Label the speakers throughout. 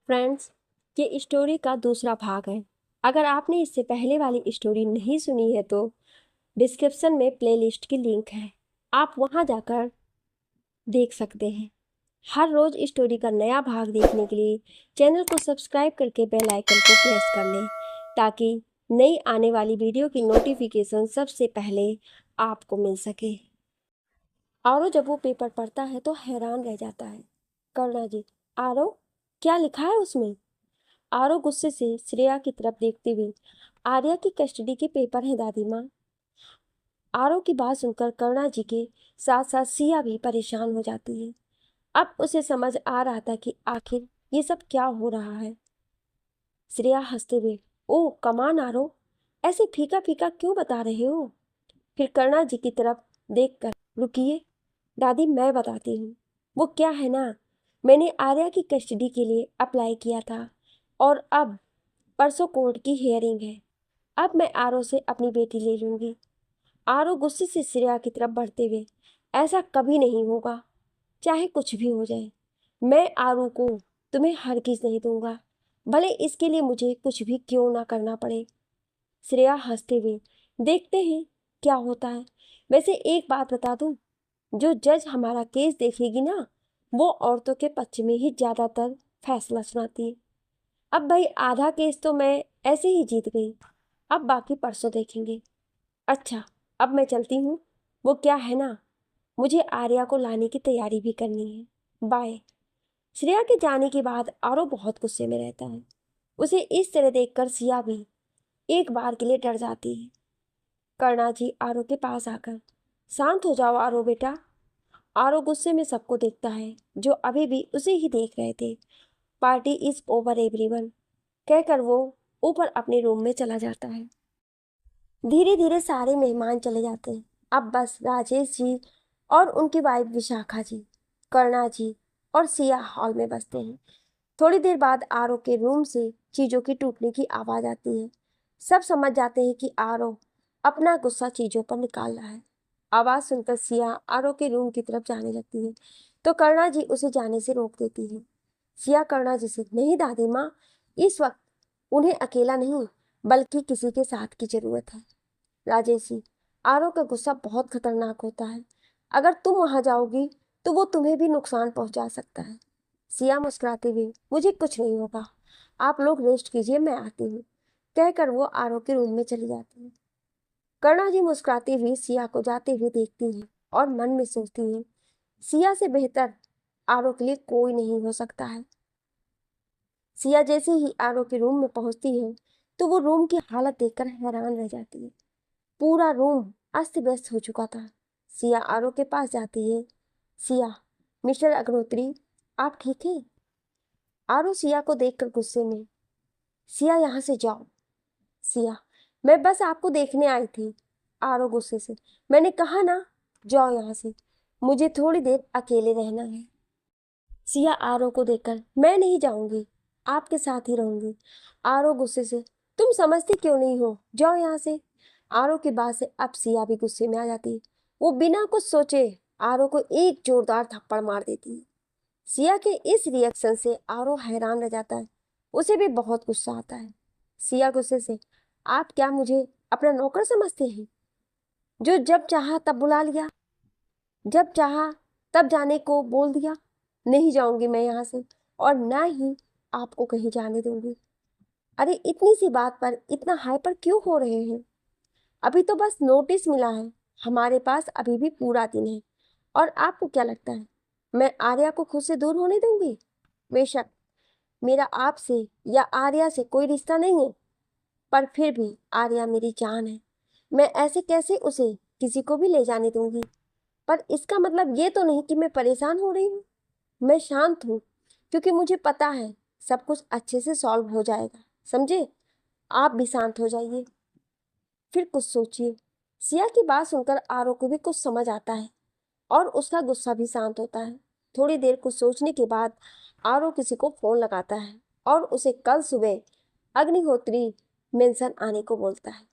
Speaker 1: Friends, ये story का दूसरा भाग है। अगर आपने इससे पहले वाली स्टोरी नहीं सुनी है तो डिस्क्रिप्शन में प्लेलिस्ट की लिंक है, आप वहां जाकर देख सकते हैं। हर रोज स्टोरी का नया भाग देखने के लिए चैनल को सब्सक्राइब करके बेल आइकन को प्रेस कर लें ताकि नई आने वाली वीडियो की नोटिफिकेशन सबसे पहले आपको मिल सके। आरो जब वो पेपर पढ़ता है तो हैरान रह जाता है। करुणा जी, आरो क्या लिखा है उसमें? आरो गुस्से से श्रेया की तरफ देखते हुए, आर्या की कस्टडी के पेपर है दादी माँ। आरो की बात सुनकर करुणा जी के साथ साथ सिया भी परेशान हो जाती है। अब उसे समझ आ रहा था कि आखिर ये सब क्या हो रहा है। श्रेया हंसते हुए, ओ कमान आरो, ऐसे फीका फीका क्यों बता रहे हो? फिर करुणा जी की तरफ देखकर, रुकिए दादी, मैं बताती हूँ। वो क्या है ना, मैंने आर्या की कस्टडी के लिए अप्लाई किया था और अब परसों कोर्ट की हियरिंग है। अब मैं आरो से अपनी बेटी ले लूंगी। आरो गुस्से से श्रेया की तरफ बढ़ते हुए, ऐसा कभी नहीं होगा, चाहे कुछ भी हो जाए। मैं आरू को तुम्हें हरगिज नहीं दूंगा, भले इसके लिए मुझे कुछ भी क्यों ना करना पड़े। श्रेया हंसते हुए, देखते हैं क्या होता है। वैसे एक बात बता दूं, जो जज हमारा केस देखेगी ना, वो औरतों के पक्ष में ही ज्यादातर फैसला सुनाती है। अब भाई आधा केस तो मैं ऐसे ही जीत गई, अब बाकी परसों देखेंगे। अच्छा, अब मैं चलती हूँ। वो क्या है ना, मुझे आर्या को लाने की तैयारी भी करनी है। बाय। श्रेया के जाने के बाद आरो बहुत गुस्से में रहता है। उसे इस तरह देखकर सिया भी एक बार के लिए डर जाती है। करुणा जी आरो के पास आकर, शांत हो जाओ आरो बेटा। आरो गुस्से में सबको देखता है जो अभी भी उसे ही देख रहे थे। पार्टी इज ओवर एवरीवन कहकर वो ऊपर अपने रूम में चला जाता है। धीरे धीरे सारे मेहमान चले जाते हैं। अब बस राजेश जी और उनकी वाइफ विशाखा जी, करुणा जी और सिया हॉल में बसते हैं। थोड़ी देर बाद आरो के रूम से चीजों की टूटने की आवाज आती है। सब समझ जाते हैं कि आरो अपना गुस्सा चीजों पर निकाल रहा है। आवाज सुनकर सिया आरो के रूम की तरफ जाने लगती है तो करुणा जी उसे जाने से रोक देती है। सिया करुणा जी से, नहीं दादी माँ, इस वक्त उन्हें अकेला नहीं बल्कि किसी के साथ की जरूरत है। राजेश जी, आरो का गुस्सा बहुत खतरनाक होता है, अगर तुम वहां जाओगी तो वो तुम्हें भी नुकसान पहुंचा सकता है। सिया मुस्कुराते हुए, मुझे कुछ नहीं होगा, आप लोग रेस्ट कीजिए, मैं आती हूँ कहकर वो आरो के रूम में चली जाती है। करुणा जी मुस्कुराती हुई सिया को जाते हुए देखती हैं और मन में सोचती हैं, सिया से बेहतर आरो के लिए कोई नहीं हो सकता है। सिया जैसे ही आरो के रूम में पहुंचती है तो वो रूम की हालत देखकर हैरान रह जाती है। पूरा रूम अस्त व्यस्त हो चुका था। सिया आरो के पास जाती है। सिया, मिस्टर अग्निहोत्री, आप ठीक हैं? आरो सिया को देखकर गुस्से में, सिया यहाँ से जाओ। सिया, मैं बस आपको देखने आई थी। आरो गुस्से से, मैंने कहा ना, जाओ यहाँ से, मुझे थोड़ी देर अकेले रहना है। सिया आरो को देखकर, मैं नहीं जाऊंगी, आपके साथ ही रहूंगी। आरो गुस्से से, तुम समझती क्यों नहीं हो, जाओ यहाँ से। आरो की बात से अब सिया भी गुस्से में आ जाती है। वो बिना कुछ सोचे आरो को एक जोरदार थप्पड़ मार देती है। सिया के इस रिएक्शन से आरो हैरान रह जाता है। उसे भी बहुत गुस्सा आता है। सिया गुस्से से, आप क्या मुझे अपना नौकर समझते हैं, जो जब चाहा तब बुला लिया, जब चाहा तब जाने को बोल दिया? नहीं जाऊंगी मैं यहाँ से, और ना ही आपको कहीं जाने दूंगी। अरे इतनी सी बात पर इतना हाइपर क्यों हो रहे हैं? अभी तो बस नोटिस मिला है, हमारे पास अभी भी पूरा दिन है। और आपको क्या लगता है मैं आर्या को खुद से दूर होने दूंगी? बेशक मेरा आपसे या आर्या से कोई रिश्ता नहीं है, पर फिर भी आर्या मेरी जान है। मैं ऐसे कैसे उसे किसी को भी ले जाने दूंगी? पर इसका मतलब ये तो नहीं कि मैं परेशान हो रही हूँ। मैं शांत हूँ क्योंकि मुझे पता है सब कुछ अच्छे से सॉल्व हो जाएगा, समझे? आप भी शांत हो जाइए, फिर कुछ सोचिए। सिया की बात सुनकर आरो को भी कुछ समझ आता है और उसका गुस्सा भी शांत होता है। थोड़ी देर कुछ सोचने के बाद आरो किसी को फोन लगाता है और उसे कल सुबह अग्निहोत्री मेंशन आने को बोलता है।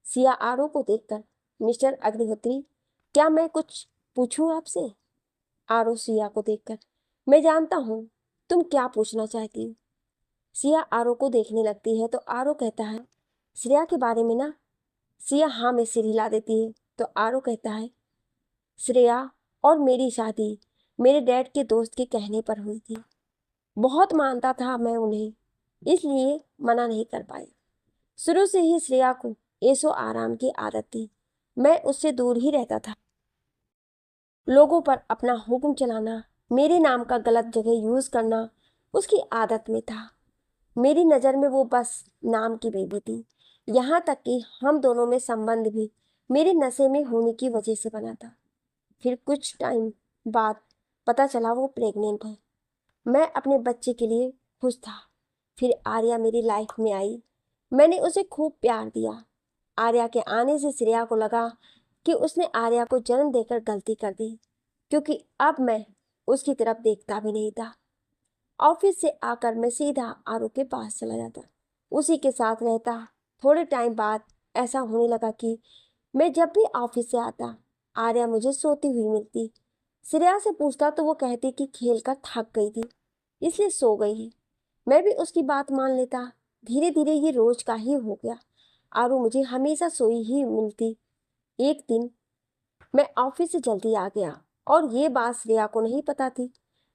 Speaker 1: सिया आरो को देखकर, मिस्टर अग्निहोत्री, क्या मैं कुछ पूछूं आपसे? आरो सिया को देखकर, मैं जानता हूं तुम क्या पूछना चाहती हो, सिया आरो को देखने लगती है तो आरो कहता है, श्रेया के बारे में ना। सिया हाँ में सिर हिला देती है तो आरो कहता है, श्रेया और मेरी शादी मेरे डैड के दोस्त के कहने पर हुई थी। बहुत मानता था मैं उन्हें, इसलिए मना नहीं कर पाया। शुरू से ही श्रेया को ऐशो आराम की आदत थी। मैं उससे दूर ही रहता था। लोगों पर अपना हुक्म चलाना, मेरे नाम का गलत जगह यूज करना उसकी आदत में था। मेरी नज़र में वो बस नाम की बेबी थी। यहाँ तक कि हम दोनों में संबंध भी मेरे नशे में होने की वजह से बना था। फिर कुछ टाइम बाद पता चला वो प्रेग्नेंट है। मैं अपने बच्चे के लिए खुश था। फिर आर्या मेरी लाइफ में आई। मैंने उसे खूब प्यार दिया। आर्या के आने से श्रेया को लगा कि उसने आर्या को जन्म देकर गलती कर दी, क्योंकि अब मैं उसकी तरफ देखता भी नहीं था। ऑफिस से आकर मैं सीधा आरू के पास चला जाता, उसी के साथ रहता। थोड़े टाइम बाद ऐसा होने लगा कि मैं जब भी ऑफिस से आता, आर्या मुझे सोती हुई मिलती। श्रेया से पूछता तो वो कहती कि खेल कर थक गई थी, इसलिए सो गई है। मैं भी उसकी बात मान लेता। धीरे धीरे ये रोज का ही हो गया। आरू मुझे हमेशा सोई ही मिलती। एक दिन मैं ऑफिस से जल्दी आ गया और ये बात श्रेया को नहीं पता थी।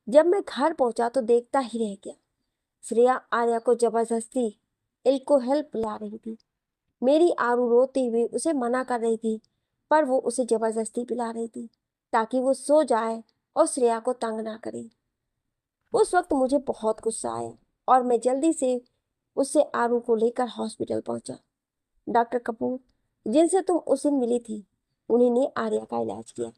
Speaker 1: जब मैं घर पहुंचा तो देखता ही रह गया, श्रेया आर्या को जबरदस्ती अल्कोहल पिला रही थी। मेरी आरू रोते हुए उसे मना कर रही थी, पर वो उसे जबरदस्ती पिला रही थी ताकि वो सो जाए और श्रेया को तंग ना करे। उस वक्त मुझे बहुत गुस्सा आया और मैं जल्दी से उससे आरू को लेकर हॉस्पिटल पहुंचा। डॉक्टर कपूर, जिनसे तुम उस दिन मिली थी, उन्हीं ने आर्या का इलाज किया।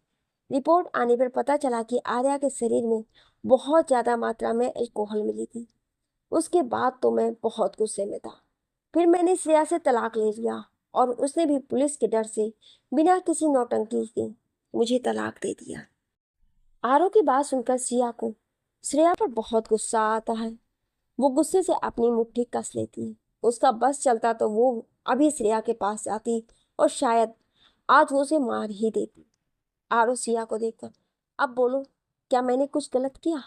Speaker 1: रिपोर्ट आने पर पता चला कि आर्या के शरीर में बहुत ज़्यादा मात्रा में अल्कोहल मिली थी। उसके बाद तो मैं बहुत गुस्से में था। फिर मैंने श्रेया से तलाक ले लिया और उसने भी पुलिस के डर से बिना किसी नौटंकी के मुझे तलाक दे दिया। आरो की बात सुनकर सिया को श्रेया पर बहुत गुस्सा आता है। वो गुस्से से अपनी मुट्ठी कस लेती है। उसका बस चलता तो वो अभी श्रेया के पास जाती और शायद आज वो उसे मार ही देती। आरो सिया को देखकर, अब बोलो, क्या मैंने कुछ गलत किया?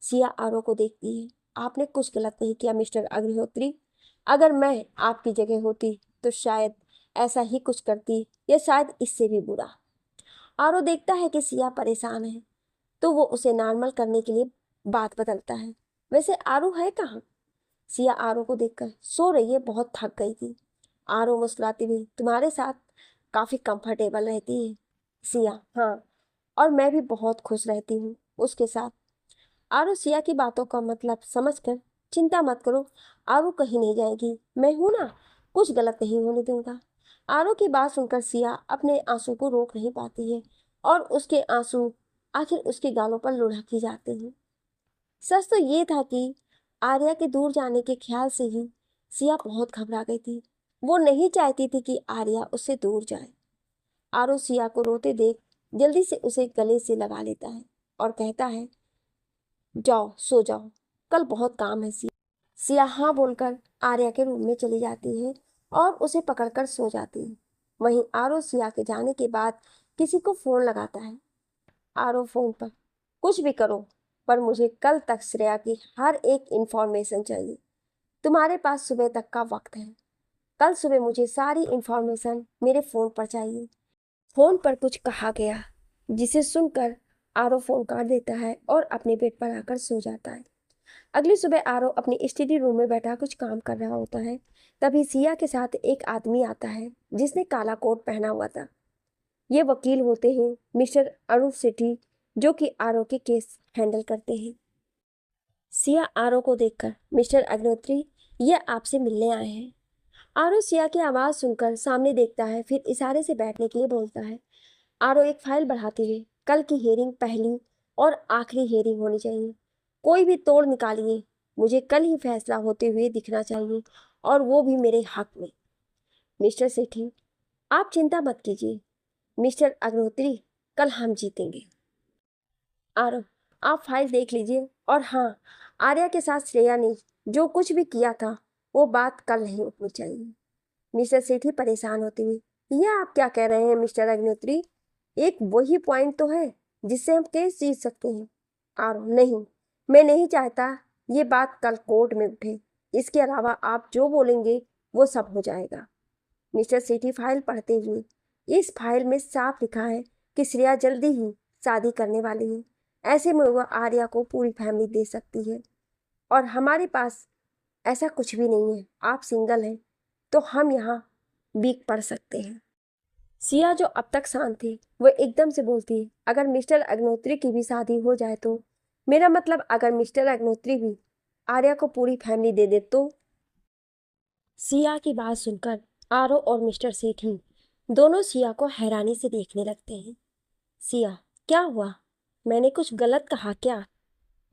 Speaker 1: सिया आरो को देखती है। आपने कुछ गलत नहीं किया मिस्टर अग्निहोत्री। अगर मैं आपकी जगह होती तो शायद ऐसा ही कुछ करती, या शायद इससे भी बुरा। आरो देखता है कि सिया परेशान है तो वो उसे नॉर्मल करने के लिए बात बदलता है। वैसे आरू है कहाँ? सिया आरो को देखकर, सो रही है, बहुत थक गई थी। आरो मुस्कुराती हुई, तुम्हारे साथ काफी कंफर्टेबल रहती है। सिया, हाँ, और मैं भी बहुत खुश रहती हूँ उसके साथ। आरू सिया की बातों का मतलब समझकर, चिंता मत करो, आरू कहीं नहीं जाएगी, मैं हूं ना, कुछ गलत नहीं होने दूंगा। आरू की बात सुनकर सिया अपने आंसू को रोक नहीं पाती है और उसके आंसू आखिर उसके गालों पर लुढ़क ही जाते हैं। सच तो ये था कि आर्या के दूर जाने के ख्याल से ही सिया बहुत घबरा गई थी। वो नहीं चाहती थी कि आर्या उससे दूर जाए। आरू सिया को रोते देख जल्दी से उसे गले से लगा लेता है और कहता है, जाओ सो जाओ, कल बहुत काम है। सिया हाँ बोलकर आर्या के रूम में चली जाती है और उसे पकड़कर सो जाती है। वहीं आरो सिया के जाने के बाद किसी को फोन लगाता है। आरो फोन पर, कुछ भी करो, पर मुझे कल तक श्रेया की हर एक इंफॉर्मेशन चाहिए। तुम्हारे पास सुबह तक का वक्त है। कल सुबह मुझे सारी इंफॉर्मेशन मेरे फोन पर चाहिए। फोन पर कुछ कहा गया जिसे सुनकर आरो फोन काट देता है और अपने बेड पर आकर सो जाता है। अगली सुबह आरो अपनी स्टडी रूम में बैठा कुछ काम कर रहा होता है। तभी सिया के साथ एक आदमी आता है जिसने काला कोट पहना हुआ था। ये वकील होते हैं मिस्टर अरुण सेठी, जो कि आरो के केस हैंडल करते हैं। सिया आरो को देखकर, मिस्टर अग्निहोत्री, ये आपसे मिलने आए हैं। आरो सिया की आवाज़ सुनकर सामने देखता है, फिर इशारे से बैठने के लिए बोलता है। आरो एक फाइल बढ़ाती है, कल की हियरिंग पहली और आखिरी हियरिंग होनी चाहिए। कोई भी तोड़ निकालिए, मुझे कल ही फैसला होते हुए दिखना चाहिए, और वो भी मेरे हक में। मिस्टर सेठी, आप चिंता मत कीजिए। मिस्टर अग्निहोत्री, कल हम जीतेंगे। आरो, आप फाइल देख लीजिए, और हाँ, आर्या के साथ श्रेया ने जो कुछ भी किया था वो बात कल नहीं उठनी चाहिए। मिस्टर सेठी परेशान होते हुए, यह आप क्या कह रहे हैं मिस्टर अग्निहोत्री? एक वही पॉइंट तो है जिससे हम केस जीत सकते हैं। आरो, नहीं, मैं नहीं चाहता ये बात कल कोर्ट में उठे। इसके अलावा आप जो बोलेंगे वो सब हो जाएगा। मिस्टर सेठी फाइल पढ़ते हुए, इस फाइल में साफ लिखा है कि श्रेया जल्दी ही शादी करने वाली है। ऐसे में वह आर्या को पूरी फैमिली दे सकती है और हमारे पास ऐसा कुछ भी नहीं है। आप सिंगल हैं तो हम यहाँ वीक पढ़ सकते हैं। सिया जो अब तक शांत थी वो एकदम से बोलती है, अगर मिस्टर अग्निहोत्री की भी शादी हो जाए तो? मेरा मतलब अगर मिस्टर अग्निहोत्री भी आर्या को पूरी फैमिली दे दे तो? सिया की बात सुनकर आरो और मिस्टर सेठी दोनों सिया को हैरानी से देखने लगते हैं। सिया, क्या हुआ? मैंने कुछ गलत कहा क्या?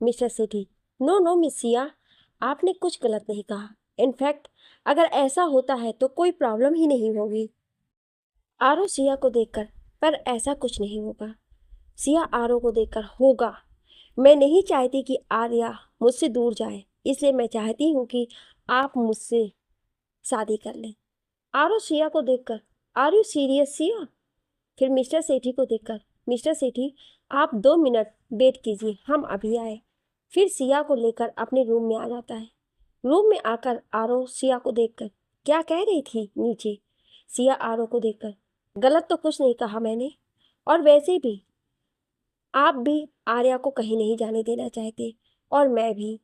Speaker 1: मिस्टर सेठी, नो नो मिस सिया, आपने कुछ गलत नहीं कहा। इनफैक्ट अगर ऐसा होता है तो कोई प्रॉब्लम ही नहीं होगी। आरो सिया को देखकर, पर ऐसा कुछ नहीं होगा। सिया आरो को देखकर, होगा। मैं नहीं चाहती कि आर्या मुझसे दूर जाए, इसलिए मैं चाहती हूँ कि आप मुझसे शादी कर लें। आरो सिया को देखकर, आर यू सीरियस सिया? फिर मिस्टर सेठी को देखकर, मिस्टर सेठी आप 2 मिनट वेट कीजिए, हम अभी आए। फिर सिया को लेकर अपने रूम में आ जाता है। रूम में आकर आरो सिया को देखकर, क्या कह रही थी नीचे? सिया आरो को देखकर, गलत तो कुछ नहीं कहा मैंने, और वैसे भी आप भी आर्या को कहीं नहीं जाने देना चाहते, और मैं भी।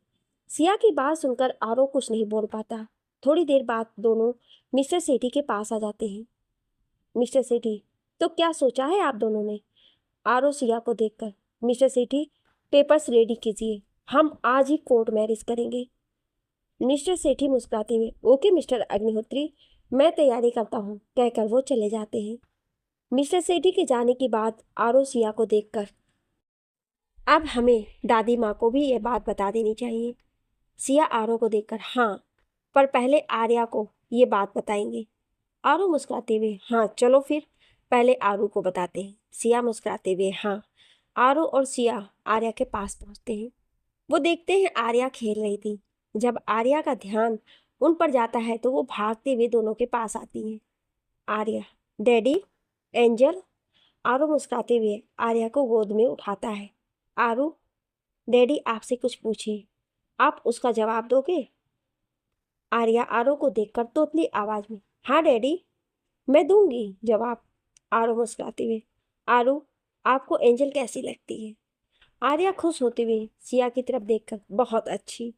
Speaker 1: सिया की बात सुनकर आरो कुछ नहीं बोल पाता। थोड़ी देर बाद दोनों मिस्टर सेठी के पास आ जाते हैं। मिस्टर सेठी, तो क्या सोचा है आप दोनों ने? आरो सिया को देखकर, मिस्टर सेठी पेपर्स रेडी कीजिए, हम आज ही कोर्ट मैरिज करेंगे। मिस्टर सेठी मुस्कुराते हुए, ओके मिस्टर अग्निहोत्री, मैं तैयारी करता हूँ, कहकर वो चले जाते हैं। मिस्टर सेठी के जाने के बाद आरो सिया को देखकर, अब हमें दादी माँ को भी ये बात बता देनी चाहिए। सिया आरो को देखकर, हाँ, पर पहले आर्या को ये बात बताएंगे। आरू मुस्कुराते हुए, हाँ चलो फिर पहले आरू को बताते हैं। सिया मुस्कुराते हुए, हाँ। आरू और सिया आर्या के पास पहुंचते हैं। वो देखते हैं आर्या खेल रही थी। जब आर्या का ध्यान उन पर जाता है तो वो भागते हुए दोनों के पास आती है। Arya, daddy, angel. आरू मुस्कुराते हुए आर्या को गोद में उठाता है। आरू, डैडी आपसे कुछ पूछे, आप उसका जवाब दोगे? आर्या आरू को देखकर तोतली आवाज में, हाँ डैडी, मैं दूंगी जवाब। आरू मुस्कुराते हुए, आरू, आपको एंजल कैसी लगती है? आर्या खुश होते हुए सिया की तरफ देखकर, बहुत अच्छी।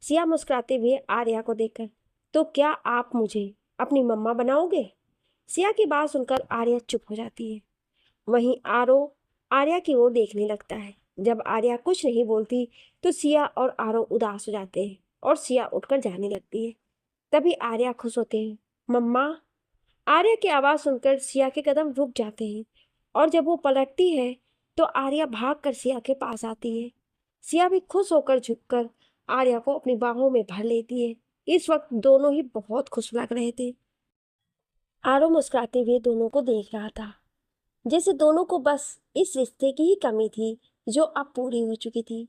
Speaker 1: सिया मुस्कुराते हुए आर्या को देखकर, तो क्या आप मुझे अपनी मम्मा बनाओगे? सिया की बात सुनकर आर्या चुप हो जाती है। वहीं आरो आर्या की ओर देखने लगता है। जब आर्या कुछ नहीं बोलती तो सिया और आरो उदास हो जाते हैं और सिया उठकर जाने लगती है। तभी आर्या खुश होते हैं, मम्मा। आर्या की आवाज़ सुनकर सिया के कदम रुक जाते हैं और जब वो पलटती है तो आर्या भागकर सिया के पास आती है। सिया भी खुश होकर झुककर आर्या को अपनी बाहों में भर लेती है। इस वक्त दोनों ही बहुत खुश लग रहे थे। आरो मुस्कुराते हुए दोनों को देख रहा था, जैसे दोनों को बस इस रिश्ते की ही कमी थी जो अब पूरी हो चुकी थी।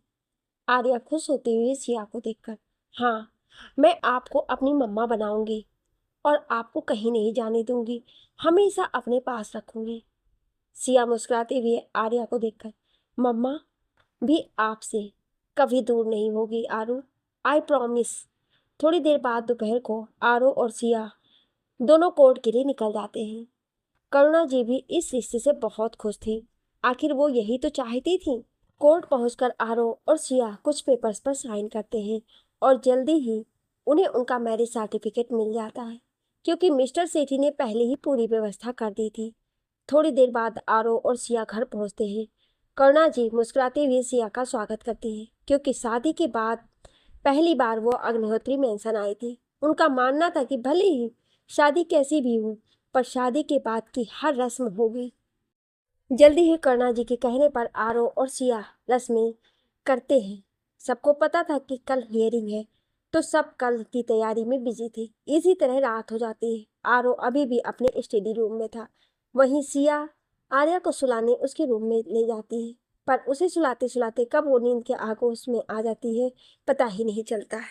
Speaker 1: आर्या खुश होते हुए सिया को देखकर, हाँ, मैं आपको अपनी मम्मा बनाऊंगी और आपको कहीं नहीं जाने दूंगी, हमेशा अपने पास रखूंगी। सिया मुस्कुराते हुए आर्या को देखकर, मम्मा भी आपसे कभी दूर नहीं होगी आरू, आई प्रॉमिस। थोड़ी देर बाद दोपहर को आरू और सिया दोनों कोर्ट के लिए निकल जाते हैं। करुणा जी भी इस रिश्ते से बहुत खुश थी, आखिर वो यही तो चाहती थी। कोर्ट पहुंचकर आरो और सिया कुछ पेपर्स पर साइन करते हैं और जल्दी ही उन्हें उनका मैरिज सर्टिफिकेट मिल जाता है, क्योंकि मिस्टर सेठी ने पहले ही पूरी व्यवस्था कर दी थी। थोड़ी देर बाद आरो और सिया घर पहुंचते हैं। करुणा जी मुस्कुराते हुए सिया का स्वागत करती हैं, क्योंकि शादी के बाद पहली बार वो अग्निहोत्री मेंशन आई थी। उनका मानना था कि भले ही शादी कैसी भी हो, पर शादी के बाद की हर रस्म होगी। जल्दी ही करुणा जी के कहने पर आरो और सिया रस्में करते हैं। सबको पता था कि कल हियरिंग है, तो सब कल की तैयारी में बिजी थे। इसी तरह रात हो जाती है। आरो अभी भी अपने स्टडी रूम में था। वहीं सिया आर्या को सुलाने उसके रूम में ले जाती है, पर उसे सुलाते सुलाते कब वो नींद के आगोश में आ जाती है पता ही नहीं चलता है।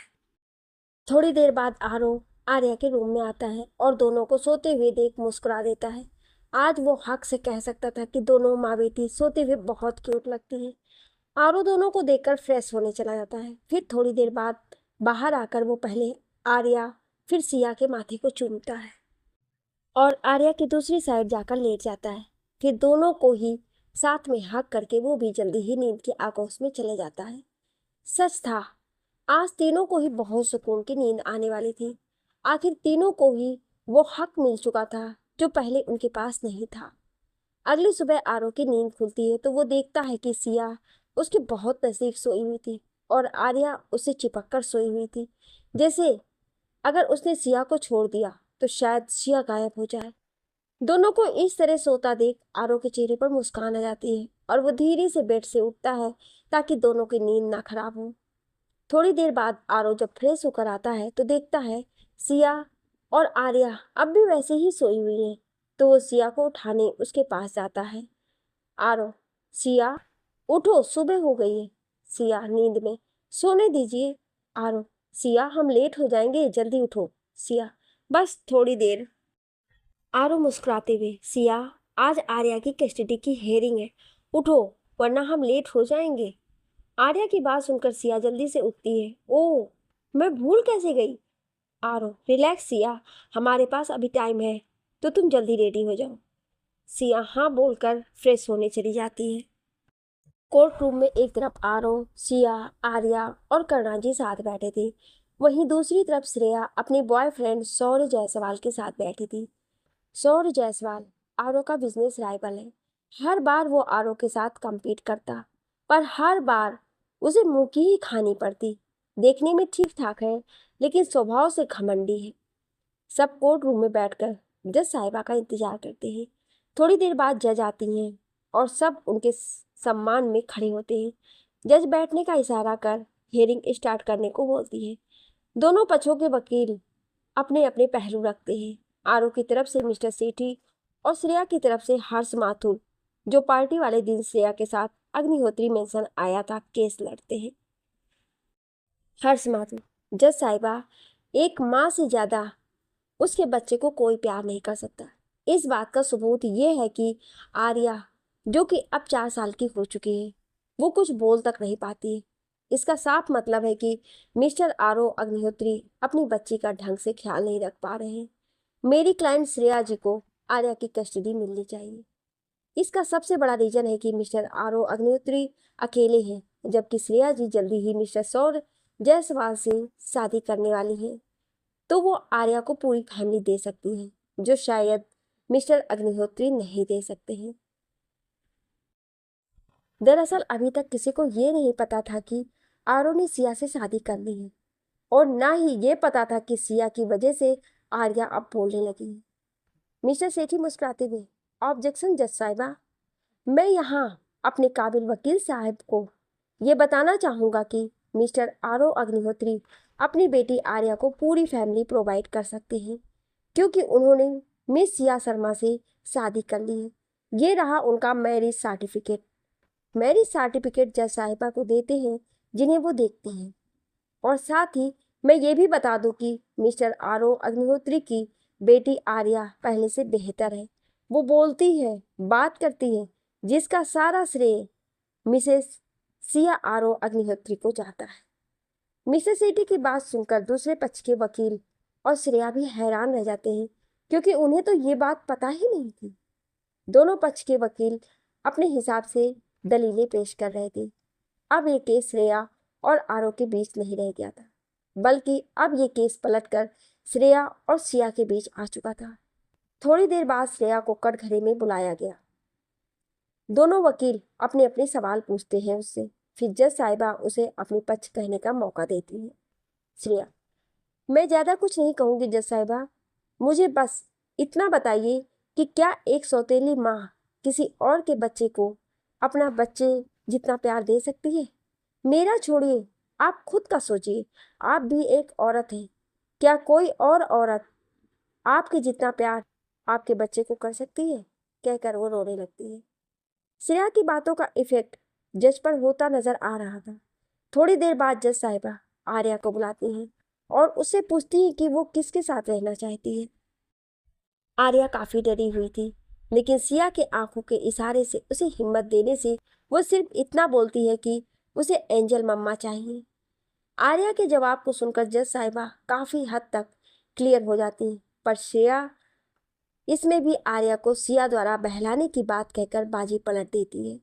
Speaker 1: थोड़ी देर बाद आरो आर्या के रूम में आता है और दोनों को सोते हुए देख मुस्कुरा देता है। आज वो हक से कह सकता था कि दोनों माँ बेटी सोते हुए बहुत क्यूट लगती हैं। आरो दोनों को देखकर फ्रेश होने चला जाता है। फिर थोड़ी देर बाद बाहर आकर वो पहले आर्या फिर सिया के माथे को चूमता है और आर्या की दूसरी साइड जाकर लेट जाता है। फिर दोनों को ही साथ में हक करके वो भी जल्दी ही नींद के आगोश में चले जाता है। सच था, आज तीनों को ही बहुत सुकून की नींद आने वाली थी। आखिर तीनों को ही वो हक मिल चुका था जो पहले उनके पास नहीं था। अगली सुबह आरो की नींद खुलती है तो वो देखता है कि सिया उसके बहुत नजदीक सोई हुई थी और आर्या उससे चिपक कर सोई हुई थी, जैसे अगर उसने सिया को छोड़ दिया तो शायद सिया गायब हो जाए। दोनों को इस तरह सोता देख आरो के चेहरे पर मुस्कान आ जाती है और वो धीरे से बेड से उठता है ताकि दोनों की नींद ना खराब हो। थोड़ी देर बाद आरो जब फ्रेश होकर आता है तो देखता है सिया और आर्या अब भी वैसे ही सोई हुई है। तो वो सिया को उठाने उसके पास जाता है। आरो, सिया उठो, सुबह हो गई है। सिया नींद में, सोने दीजिए। आरो, सिया हम लेट हो जाएंगे, जल्दी उठो। सिया, बस थोड़ी देर। आरो मुस्कुराते हुए, सिया आज आर्या की कस्टडी की हेयरिंग है, उठो वरना हम लेट हो जाएंगे। आर्या की बात सुनकर सिया जल्दी से उठती है। ओह, मैं भूल कैसे गई। आरो, रिलैक्स सिया, हमारे पास अभी टाइम है तो तुम जल्दी रेडी हो जाओ। सिया हाँ बोलकर फ्रेश होने चली जाती है। कोर्ट रूम में एक तरफ आरो, सिया, आर्या और कर्णाजी साथ बैठे थे, वहीं दूसरी तरफ श्रेया अपने बॉयफ्रेंड सौर्य जायसवाल के साथ बैठी थी। सौर्य जायसवाल आरो का बिजनेस राइवल है। हर बार वो आरो के साथ compete करता, पर हर बार उसे मुंह की ही खानी पड़ती। देखने में ठीक ठाक है लेकिन स्वभाव से घमंडी है। सब कोर्ट रूम में बैठकर जज साहिबा का इंतजार करते हैं। थोड़ी देर बाद जज आती हैं और सब उनके सम्मान में खड़े होते हैं। जज बैठने का इशारा कर हियरिंग स्टार्ट करने को बोलती है। दोनों पक्षों के वकील अपने अपने पहलू रखते हैं। आरो की तरफ से मिस्टर सेठी और श्रेया की तरफ से हर्ष माथुर, जो पार्टी वाले दिन श्रेया के साथ अग्निहोत्री मेंशन आया था, केस लड़ते हैं। हर्ष माथुर, जज साहिबा, एक माँ से ज्यादा उसके बच्चे को कोई प्यार नहीं कर सकता। इस बात का सबूत ये है कि आर्या, जो कि अब 4 साल की हो चुकी है, वो कुछ बोल तक नहीं पाती। इसका साफ मतलब है कि मिस्टर आरो अग्निहोत्री अपनी बच्ची का ढंग से ख्याल नहीं रख पा रहे हैं। मेरी क्लाइंट श्रेया जी को आर्या की कस्टडी मिलनी चाहिए। इसका सबसे बड़ा रीजन है कि मिस्टर आरो अग्निहोत्री अकेले हैं, जबकि श्रेया जी जल्दी ही मिस्टर सौर जायसवाल से शादी करने वाली हैं। तो वो आर्या को पूरी फैमिली दे सकती है, जो शायद मिस्टर अग्निहोत्री नहीं दे सकते हैं। दरअसल अभी तक किसी को ये नहीं पता था कि आरो ने सिया से शादी कर ली है, और ना ही ये पता था कि सिया की वजह से आर्या अब बोलने लगी है। मिस्टर सेठी मुस्कुराते हुए, ऑब्जेक्शन जज साहिबा, मैं यहाँ अपने काबिल वकील साहब को ये बताना चाहूँगा कि मिस्टर आरो अग्निहोत्री अपनी बेटी आर्या को पूरी फैमिली प्रोवाइड कर सकते हैं, क्योंकि उन्होंने मिस सिया शर्मा से शादी कर ली है। ये रहा उनका मैरिज सर्टिफिकेट। मैरिज सर्टिफिकेट जज साहिबा को देते हैं, जिन्हें वो देखते हैं। और साथ ही मैं ये भी बता दूं कि मिस्टर आरो अग्निहोत्री की बेटी आर्या पहले से बेहतर है। वो बोलती है, बात करती है, जिसका सारा श्रेय मिसेस सिया आरो अग्निहोत्री को जाता है। मिसेस सेठी की बात सुनकर दूसरे पक्ष के वकील और श्रेया भी हैरान रह जाते हैं, क्योंकि उन्हें तो ये बात पता ही नहीं थी। दोनों पक्ष के वकील अपने हिसाब से दलीलें पेश कर रहे थे। अब ये केस श्रेया और आरो के बीच नहीं रह गया था, बल्कि अब ये केस पलटकर श्रेया और सिया के बीच आ चुका था। थोड़ी देर बाद श्रेया को कटघरे में बुलाया गया। दोनों वकील अपने अपने सवाल पूछते हैं उससे, फिर जज साहिबा उसे अपनी पक्ष कहने का मौका देती है। श्रेया, मैं ज्यादा कुछ नहीं कहूंगी जज साहिबा, मुझे बस इतना बताइए कि क्या एक सौतेली माँ किसी और के बच्चे को अपना बच्चे जितना प्यार दे सकती है? मेरा छोड़िए, आप खुद का सोचिए, आप भी एक औरत हैं। क्या कोई और औरत आपके जितना प्यार आपके बच्चे को कर सकती है? कहकर वो रोने लगती है। श्रेया की बातों का इफेक्ट जज पर होता नजर आ रहा था। थोड़ी देर बाद जज साहिबा आर्या को बुलाती हैं और उससे पूछती है कि वो किसके साथ रहना चाहती है। आर्या काफी डरी हुई थी, लेकिन सिया के आंखों के इशारे से उसे हिम्मत देने से वो सिर्फ इतना बोलती है कि उसे एंजल मम्मा चाहिए। आर्या के जवाब को सुनकर जज साहिबा काफी हद तक क्लियर हो जाती है, पर श्रेया इसमें भी आर्या को सिया द्वारा बहलाने की बात कहकर बाजी पलट देती है।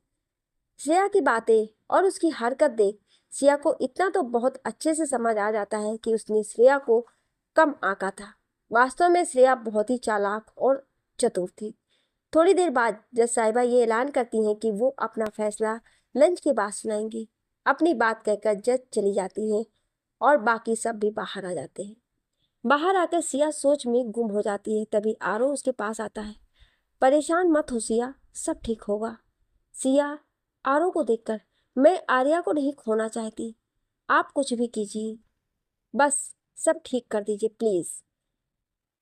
Speaker 1: श्रेया की बातें और उसकी हरकत देख सिया को इतना तो बहुत अच्छे से समझ आ जाता है कि उसने श्रेया को कम आंका था। वास्तव में श्रेया बहुत ही चालाक और चतुर थी। थोड़ी देर बाद जज साहिबा ये ऐलान करती हैं कि वो अपना फैसला लंच के बाद सुनाएंगी। अपनी बात कहकर जज चली जाती है और बाकी सब भी बाहर आ जाते हैं। बाहर आकर सिया सोच में गुम हो जाती है। तभी आरो उसके पास आता है। परेशान मत हो सिया, सब ठीक होगा। सिया आरो को देखकर, मैं आर्या को नहीं खोना चाहती, आप कुछ भी कीजिए, बस सब ठीक कर दीजिए प्लीज।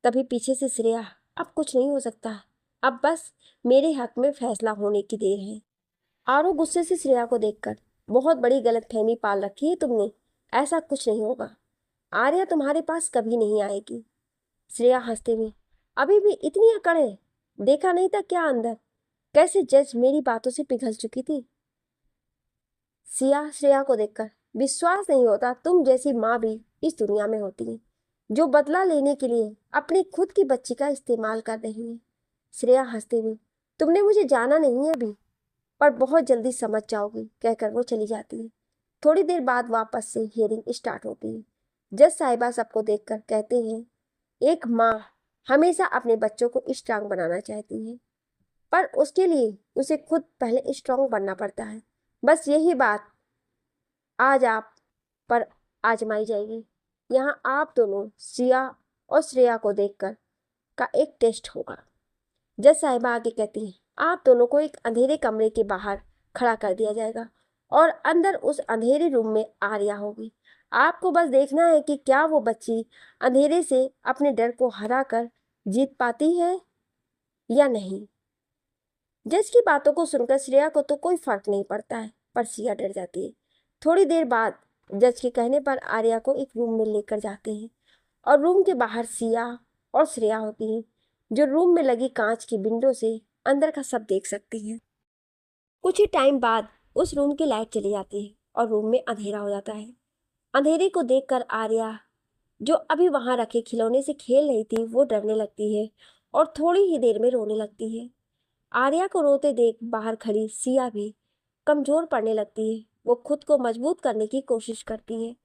Speaker 1: तभी पीछे से श्रेया, अब कुछ नहीं हो सकता, अब बस मेरे हक में फैसला होने की देर है। आरो गुस्से से श्रेया को देखकर, बहुत बड़ी गलतफहमी पाल रखी है तुमने, ऐसा कुछ नहीं होगा, आर्या तुम्हारे पास कभी नहीं आएगी। श्रेया हंसते हुए, अभी भी इतनी अकड़ है, देखा नहीं था क्या अंदर, कैसे जज मेरी बातों से पिघल चुकी थी। सिया श्रेया को देखकर, विश्वास नहीं होता तुम जैसी माँ भी इस दुनिया में होती है, जो बदला लेने के लिए अपनी खुद की बच्ची का इस्तेमाल कर रही है। श्रेया हंसते हुए, तुमने मुझे जाना नहीं है अभी, पर बहुत जल्दी समझ जाओगी, कहकर वो चली जाती है। थोड़ी देर बाद वापस से हियरिंग स्टार्ट होती है। जज साहिबा सबको देखकर कहते हैं, एक माँ हमेशा अपने बच्चों को स्ट्रांग बनाना चाहती है, पर उसके लिए उसे खुद पहले स्ट्रांग बनना पड़ता है। बस यही बात आज आप पर आजमाई जाएगी। यहाँ आप दोनों सिया और श्रेया को देखकर का एक टेस्ट होगा। जज साहिबा आगे कहती हैं, आप दोनों को एक अंधेरे कमरे के बाहर खड़ा कर दिया जाएगा और अंदर उस अंधेरे रूम में आर्या होगी। आपको बस देखना है कि क्या वो बच्ची अंधेरे से अपने डर को हरा कर जीत पाती है या नहीं। जज की बातों को सुनकर श्रेया को तो कोई फर्क नहीं पड़ता है, पर सिया डर जाती है। थोड़ी देर बाद जज के कहने पर आर्या को एक रूम में लेकर जाते हैं और रूम के बाहर सिया और श्रेया होती हैं, जो रूम में लगी कांच की विंडो से अंदर का सब देख सकती हैं। कुछ ही टाइम बाद उस रूम की लाइट चली जाती है और रूम में अंधेरा हो जाता है। अंधेरे को देखकर आर्या, जो अभी वहां रखे खिलौने से खेल रही थी, वो डरने लगती है और थोड़ी ही देर में रोने लगती है। आर्या को रोते देख बाहर खड़ी सिया भी कमजोर पड़ने लगती है। वो खुद को मजबूत करने की कोशिश करती है,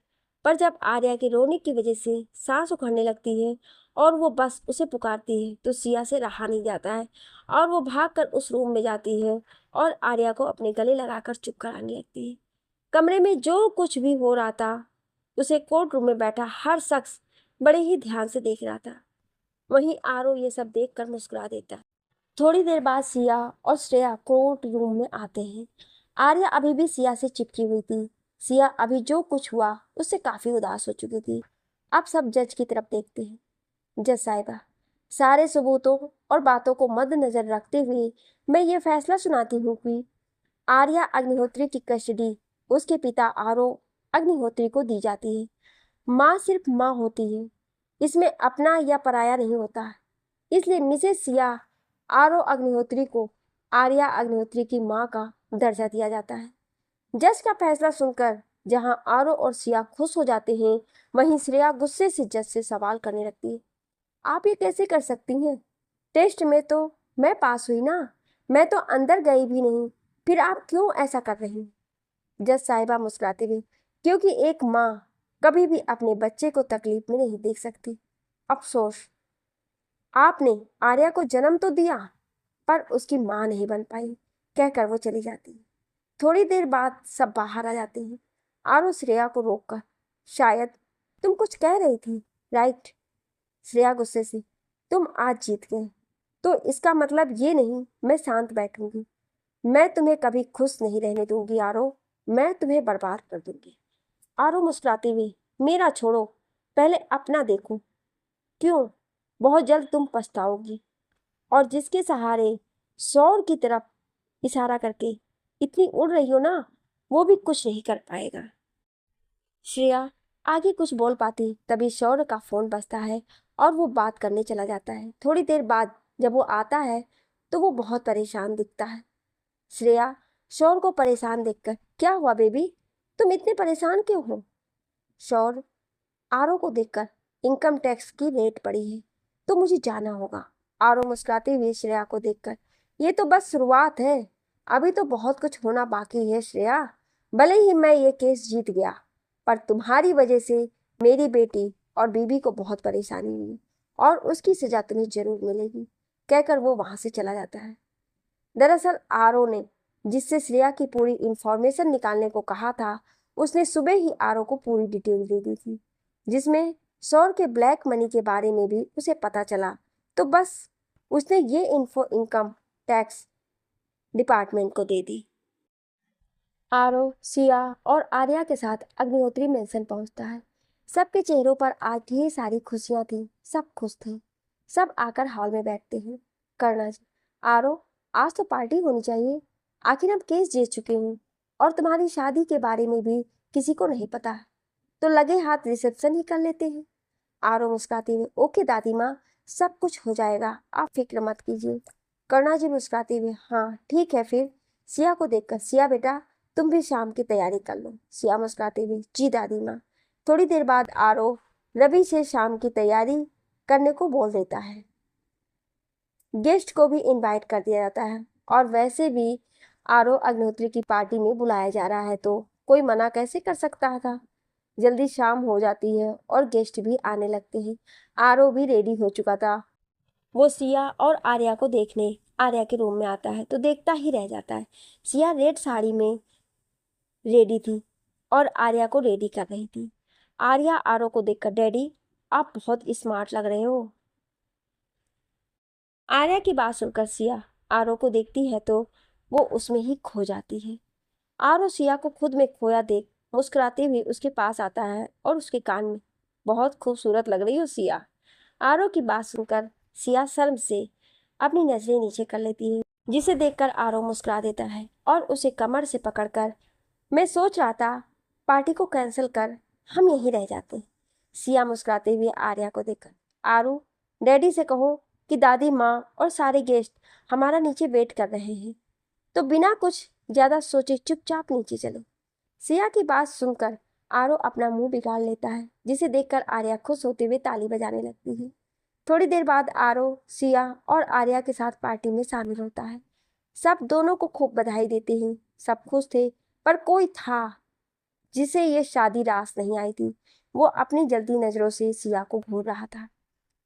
Speaker 1: पर जब आर्या के रोने की वजह से सांस उखड़ने लगती है और वो बस उसे पुकारती है, तो सिया से रहा नहीं जाता है और वो भागकर उस रूम में जाती है और आर्या को अपने गले लगाकर चुप कराने लगती है। कमरे में जो कुछ भी हो रहा था, उसे कोर्ट रूम में बैठा हर शख्स बड़े ही ध्यान से देख रहा था। वहीं आरो ये सब देखकर मुस्कुरा देता है। थोड़ी देर बाद सिया और श्रेया कोर्ट रूम में आते हैं। आर्या अभी भी सिया से चिपकी हुई थी। सिया अभी जो कुछ हुआ उससे काफी उदास हो चुकी थी। अब सब जज की तरफ देखते हैं। जज साहिबा, सारे सबूतों और बातों को मद्देनजर रखते हुए मैं ये फैसला सुनाती हूँ कि आर्या अग्निहोत्री की कस्टडी उसके पिता आरो अग्निहोत्री को दी जाती है। माँ सिर्फ माँ होती है, इसमें अपना या पराया नहीं होता। इसलिए मिसेस सिया आरो अग्निहोत्री को आर्या अग्निहोत्री की माँ का दर्जा दिया जाता है। जज का फैसला सुनकर जहां आरो और सिया खुश हो जाते हैं, वहीं श्रेया गुस्से से जज से सवाल करने लगती है, आप ये कैसे कर सकती हैं? टेस्ट में तो मैं पास हुई ना, मैं तो अंदर गई भी नहीं, फिर आप क्यों ऐसा कर रही हैं? जज साहिबा मुस्कुराते हुए, क्योंकि एक माँ कभी भी अपने बच्चे को तकलीफ में नहीं देख सकती। अफसोस, आपने आर्या को जन्म तो दिया पर उसकी माँ नहीं बन पाई, कहकर वो चली जाती है। थोड़ी देर बाद सब बाहर आ जाते हैं। आरो श्रेया को रोककर, शायद तुम कुछ कह रही थी, राइट? श्रेया गुस्से से, तुम आज जीत गए, तो इसका मतलब ये नहीं मैं शांत बैठूंगी। मैं तुम्हें कभी खुश नहीं रहने दूंगी आरो, मैं तुम्हें बर्बाद कर दूंगी। आरो मुस्कुराती हुई, मेरा छोड़ो, पहले अपना देखो। क्यों? बहुत जल्द तुम पछताओगी। और जिसके सहारे सौर की तरफ इशारा करके इतनी उड़ रही हो ना, वो भी कुछ नहीं कर पाएगा। श्रेया आगे कुछ बोल पाती, तभी सौर का फोन बजता है और वो बात करने चला जाता है। थोड़ी देर बाद जब वो आता है तो वो बहुत परेशान दिखता है। श्रेया सौर को परेशान देखकर, क्या हुआ बेबी, तुम इतने परेशान क्यों हो? शौर आरो को देखकर इनकम टैक्स की रेट पड़ी है तो मुझे जाना होगा। आरो मुस्कुराते हुए श्रेया को देखकर, ये तो बस शुरुआत है, अभी तो बहुत कुछ होना बाकी है श्रेया। भले ही मैं ये केस जीत गया, पर तुम्हारी वजह से मेरी बेटी और बीबी को बहुत परेशानी हुई और उसकी सजा तुम्हें जरूर मिलेगी, कहकर वो वहां से चला जाता है। दरअसल आरो ने जिससे श्रेया की पूरी इंफॉर्मेशन निकालने को कहा था, उसने सुबह ही आरो को पूरी डिटेल दे दी थी, जिसमें सौर के ब्लैक मनी के बारे में भी उसे पता चला। तो बस उसने ये इन्फो इनकम टैक्स डिपार्टमेंट को दे दी। आरो, सिया और आर्या के साथ अग्निहोत्री मेंशन पहुंचता है। सबके चेहरों पर आज ढेर सारी खुशियां थी, सब खुश थे। सब आकर हॉल में बैठते हैं। कर्णा जी, आरो, आज तो पार्टी होनी चाहिए, आखिर हम केस जीत चुके हैं और तुम्हारी शादी के बारे में भी किसी को नहीं पता है, तो लगे हाथ रिसेप्शन ही कर लेते हैं। आरो मुस्कुराते हुए, ओके दादी माँ, सब कुछ हो जाएगा, आप फिक्र मत कीजिए। कर्णा जी मुस्कुराते हुए, हाँ ठीक है फिर। सिया को देखकर, सिया बेटा तुम भी शाम की तैयारी कर लो। सिया मुस्कुराते हुए, जी दादी माँ। थोड़ी देर बाद आरो रवि से शाम की तैयारी करने को बोल देता है। गेस्ट को भी इनवाइट कर दिया जाता है और वैसे भी आरो अग्निहोत्री की पार्टी में बुलाया जा रहा है तो कोई मना कैसे कर सकता था। जल्दी शाम हो जाती है और गेस्ट भी आने लगते हैं। आरो भी रेडी हो चुका था। वो सिया और आर्या को देखने आर्या के रूम में आता है तो देखता ही रह जाता है। सिया रेड साड़ी में रेडी थी और आर्या को रेडी कर रही थी। आर्या आरो को देखकर, डैडी आप बहुत स्मार्ट लग रहे हो। आर्या की बात सुनकर सिया आरो को देखती है तो वो उसमें ही खो जाती है। आरो सिया को खुद में खोया देख मुस्कुराते हुए उसके पास आता है और उसके कान में, बहुत खूबसूरत लग रही हो सिया। आरो की बात सुनकर सिया शर्म से अपनी नजरें नीचे कर लेती है, जिसे देखकर आरो मुस्कुरा देता है और उसे कमर से पकड़कर, मैं सोच रहा था पार्टी को कैंसिल कर हम यहीं रह जाते। सिया मुस्कुराते हुए आर्या को देखकर, आरू, डैडी से कहो कि दादी माँ और सारे गेस्ट हमारा नीचे वेट कर रहे हैं, तो बिना कुछ ज्यादा सोचे चुपचाप नीचे चलो। सिया की बात सुनकर आरो अपना मुंह बिगाड़ लेता है, जिसे देखकर आर्या खुश होते हुए ताली बजाने लगती है। थोड़ी देर बाद आरो सिया और आर्या के साथ पार्टी में शामिल होता है। सब दोनों को खूब बधाई देते हैं, सब खुश थे, पर कोई था जिसे ये शादी रास नहीं आई थी। वो अपनी जल्दी नजरों से सिया को घूर रहा था।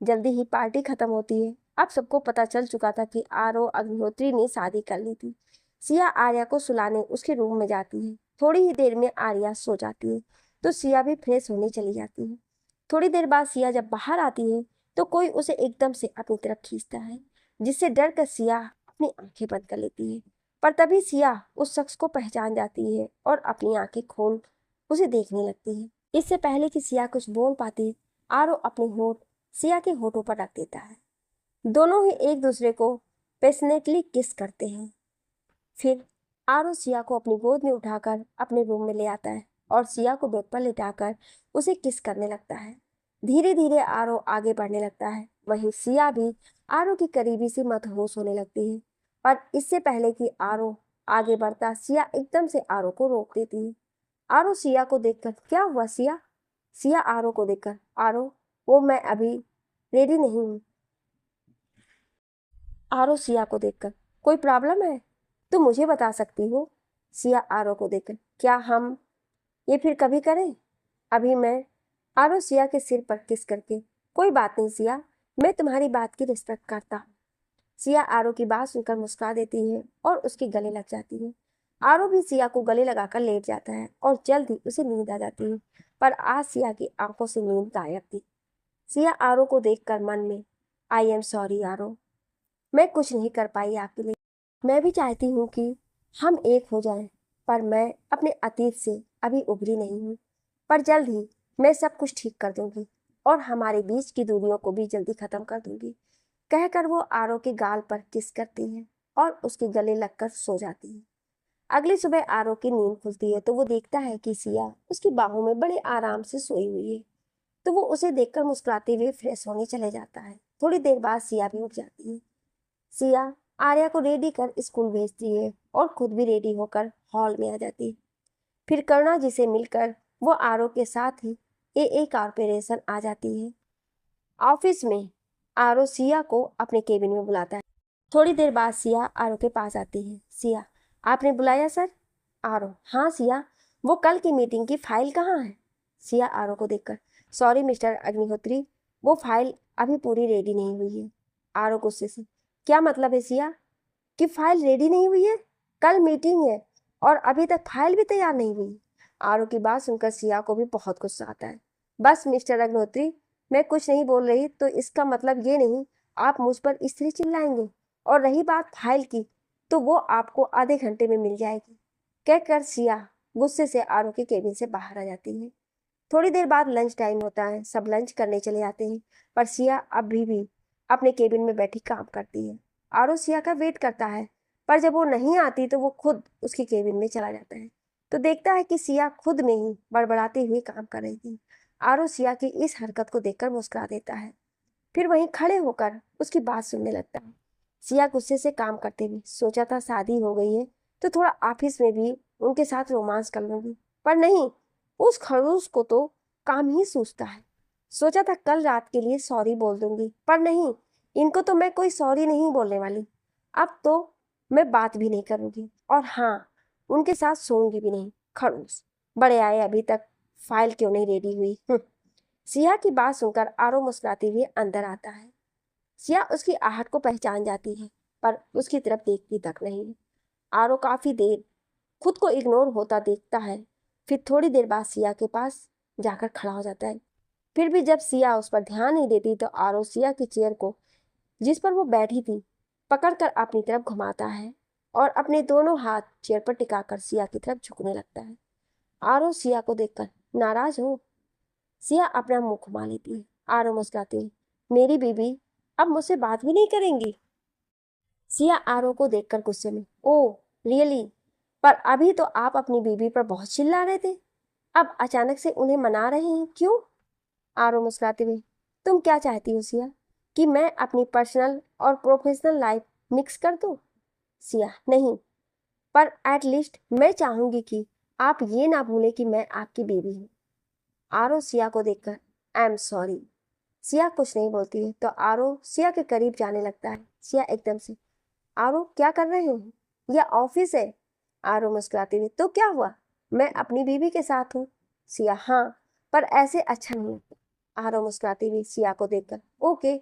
Speaker 1: जल्दी ही पार्टी खत्म होती है। अब सबको पता चल चुका था कि आरो अग्निहोत्री ने शादी कर ली थी। सिया आर्या को सुलाने उसके रूम में जाती है। थोड़ी ही देर में आर्या सो जाती है तो सिया भी फ्रेश होने चली जाती है। थोड़ी देर बाद सिया जब बाहर आती है तो कोई उसे एकदम से अपनी तरफ खींचता है, जिससे डर कर सिया अपनी आंखें बंद कर लेती है। पर तभी सिया उस शख्स को पहचान जाती है और अपनी आंखें खोल उसे देखने लगती है। इससे पहले कि सिया कुछ बोल पाती, आरो अपने होठ सिया के होठों पर रख देता है। दोनों ही एक दूसरे को पैशनेटली किस करते हैं। फिर आरो सिया को अपनी गोद में उठाकर अपने रूम में ले आता है और सिया को बेड पर लिटाकर उसे किस करने लगता है। धीरे धीरे आरो आगे बढ़ने लगता है, वहीं सिया भी आरो की करीबी से मदहोश होने लगती है। पर इससे पहले कि आरो आगे बढ़ता, सिया एकदम से आरो को रोक देती है। आरो सिया को देखकर, क्या हुआ सिया? सिया आरो को देखकर, आरो, वो मैं अभी रेडी नहीं हूँ। आरो सिया को देखकर, कोई प्रॉब्लम है तो मुझे बता सकती हो। सिया आरो को देखकर, क्या हम ये फिर कभी करें? अभी मैं। आरो सिया के सिर पर किस करके, कोई बात नहीं सिया, मैं तुम्हारी बात की रिस्पेक्ट करता हूँ। सिया आरो की बात सुनकर मुस्कुरा देती है और उसके गले लग जाती है। आरो भी सिया को गले लगाकर लेट जाता है और जल्द ही उसे नींद आ जाती है। पर आज सिया की आंखों से नींद गायब थी। सिया आरो को देखकर मन में, आई एम सॉरी आरो, मैं कुछ नहीं कर पाई आपके लिए। मैं भी चाहती हूँ कि हम एक हो जाएं, पर मैं अपने अतीत से अभी उभरी नहीं हूँ। पर जल्द ही मैं सब कुछ ठीक कर दूंगी और हमारे बीच की दूरियों को भी जल्दी खत्म कर दूंगी, कहकर वो आरो के गाल पर किस करती है और उसके गले लगकर सो जाती है। अगली सुबह आरो की नींद खुलती है तो वो देखता है कि सिया उसकी बाहों में बड़े आराम से सोई हुई है। तो वो उसे देखकर मुस्कुराते हुए फ्रेश होने चले जाता है। थोड़ी देर बाद सिया भी उठ जाती है। सिया आर्या को रेडी कर स्कूल भेजती है और खुद भी रेडी होकर हॉल में आ जाती है। फिर करुणा जी से मिलकर वो आरो के साथ ही ए कॉर्पोरेशन आ जाती है। ऑफिस में आरो सिया को अपने केबिन में बुलाता है। थोड़ी देर बाद सिया आरो के पास आती है। सिया, आपने बुलाया सर? आरो, हाँ सिया, वो कल की मीटिंग की फाइल कहाँ है? सिया आरो को देखकर, सॉरी मिस्टर अग्निहोत्री, वो फाइल अभी पूरी रेडी नहीं हुई है। आरो गुस्से से, क्या मतलब है सिया कि फाइल रेडी नहीं हुई है? कल मीटिंग है और अभी तक फाइल भी तैयार नहीं हुई। आरो की बात सुनकर सिया को भी बहुत गुस्सा आता है। बस मिस्टर अग्निहोत्री, मैं कुछ नहीं बोल रही तो इसका मतलब ये नहीं आप मुझ पर इस तरह चिल्लाएंगे। और रही बात फाइल की, तो वो आपको आधे घंटे में मिल जाएगी, कहकर सिया गुस्से से आरो के केबिन से बाहर आ जाती है। थोड़ी देर बाद लंच टाइम होता है। सब लंच करने चले जाते हैं, पर सिया अभी भी अपने केबिन में बैठी काम करती है। आरो सिया का वेट करता है, पर जब वो नहीं आती तो वो खुद उसके केबिन में चला जाता है, तो देखता है कि सिया खुद में ही बड़बड़ाती हुई काम कर रही थी। आरो सिया की इस हरकत को देखकर मुस्कुरा देता है, फिर वहीं खड़े होकर उसकी बात सुनने लगता है। सिया गुस्से से काम करते हुए सोचा था शादी हो गई है तो थोड़ा ऑफिस में भी उनके साथ रोमांस कर लूंगी, पर नहीं, उस खड़ूस को तो काम ही सूझता है। सोचा था कल रात के लिए सॉरी बोल दूंगी, पर नहीं, इनको तो मैं कोई सॉरी नहीं बोलने वाली। अब तो मैं बात भी नहीं करूंगी, और हाँ, उनके साथ सोऊंगी भी नहीं। खड़ूस बड़े आए, अभी तक फाइल क्यों नहीं रेडी हुई? सिया की बात सुनकर आरो मुस्कुराते हुए अंदर आता है। सिया उसकी आहट को पहचान जाती है, पर उसकी तरफ देखती तक नहीं है। आरो काफी देर खुद को इग्नोर होता देखता है, फिर थोड़ी देर बाद सिया के पास जाकर खड़ा हो जाता है। फिर भी जब सिया उस पर ध्यान नहीं देती तो आरो सिया की चेयर को, जिस पर वो बैठी थी, पकड़कर अपनी तरफ घुमाता है और अपने दोनों हाथ चेयर पर टिकाकर सिया की तरफ झुकने लगता है। आरो सिया को देखकर, नाराज हो? सिया अपना मुंह घुमा लेती है। आरो मुस्कुराती है, मेरी बीबी अब मुझसे बात भी नहीं करेंगी? सिया आरो को देखकर गुस्से में, ओ रियली? पर अभी तो आप अपनी बीबी पर बहुत चिल्ला रहे थे, अब अचानक से उन्हें मना रहे हैं, क्यों? आरो मुस्कुराते हुए, तुम क्या चाहती हो सिया, कि मैं अपनी पर्सनल और प्रोफेशनल लाइफ मिक्स कर दूं? सिया, नहीं, पर एटलीस्ट मैं चाहूंगी कि आप ये ना भूलें कि मैं आपकी बीवी हूँ। आरो सिया को देखकर, आई एम सॉरी। सिया कुछ नहीं बोलती है तो आरो सिया के करीब जाने लगता है। सिया एकदम से, आरो क्या कर रहे हैं, यह ऑफिस है। आरो मुस्कुराती हुई, तो क्या हुआ, मैं अपनी बीवी के साथ हूँ। सिया, हाँ, पर ऐसे अच्छा नहीं लगता। आरो मुस्कुराती हुई सिया को देखकर, ओके,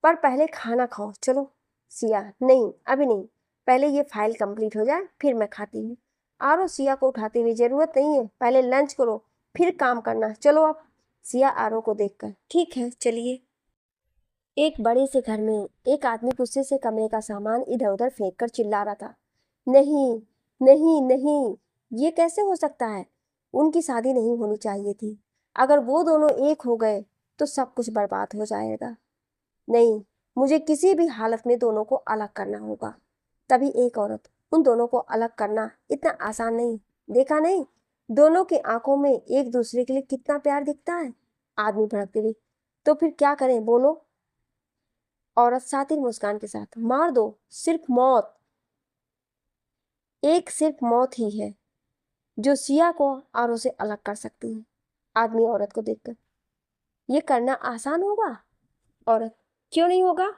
Speaker 1: पर पहले खाना खाओ चलो। सिया, नहीं अभी नहीं, पहले ये फाइल कंप्लीट हो जाए फिर मैं खाती हूँ। आरो सिया को उठाती हुई, जरूरत नहीं है, पहले लंच करो फिर काम करना, चलो अब। सिया आरो को देखकर, ठीक है चलिए। एक बड़े से घर में एक आदमी गुस्से से कमरे का सामान इधर उधर फेंक कर चिल्ला रहा था, नहीं नहीं नहीं, ये कैसे हो सकता है, उनकी शादी नहीं होनी चाहिए थी, अगर वो दोनों एक हो गए तो सब कुछ बर्बाद हो जाएगा। नहीं, मुझे किसी भी हालत में दोनों को अलग करना होगा। तभी एक औरत, उन दोनों को अलग करना इतना आसान नहीं, देखा नहीं दोनों की आंखों में एक दूसरे के लिए कितना प्यार दिखता है। आदमी भड़कते हुए, तो फिर क्या करें बोलो? औरत सातिर मुस्कान के साथ, मार दो, सिर्फ मौत, एक सिर्फ मौत ही है जो सिया को आरो से अलग कर सकती है। आदमी औरत को देखकर, ये करना आसान होगा? औरत, क्यों नहीं होगा,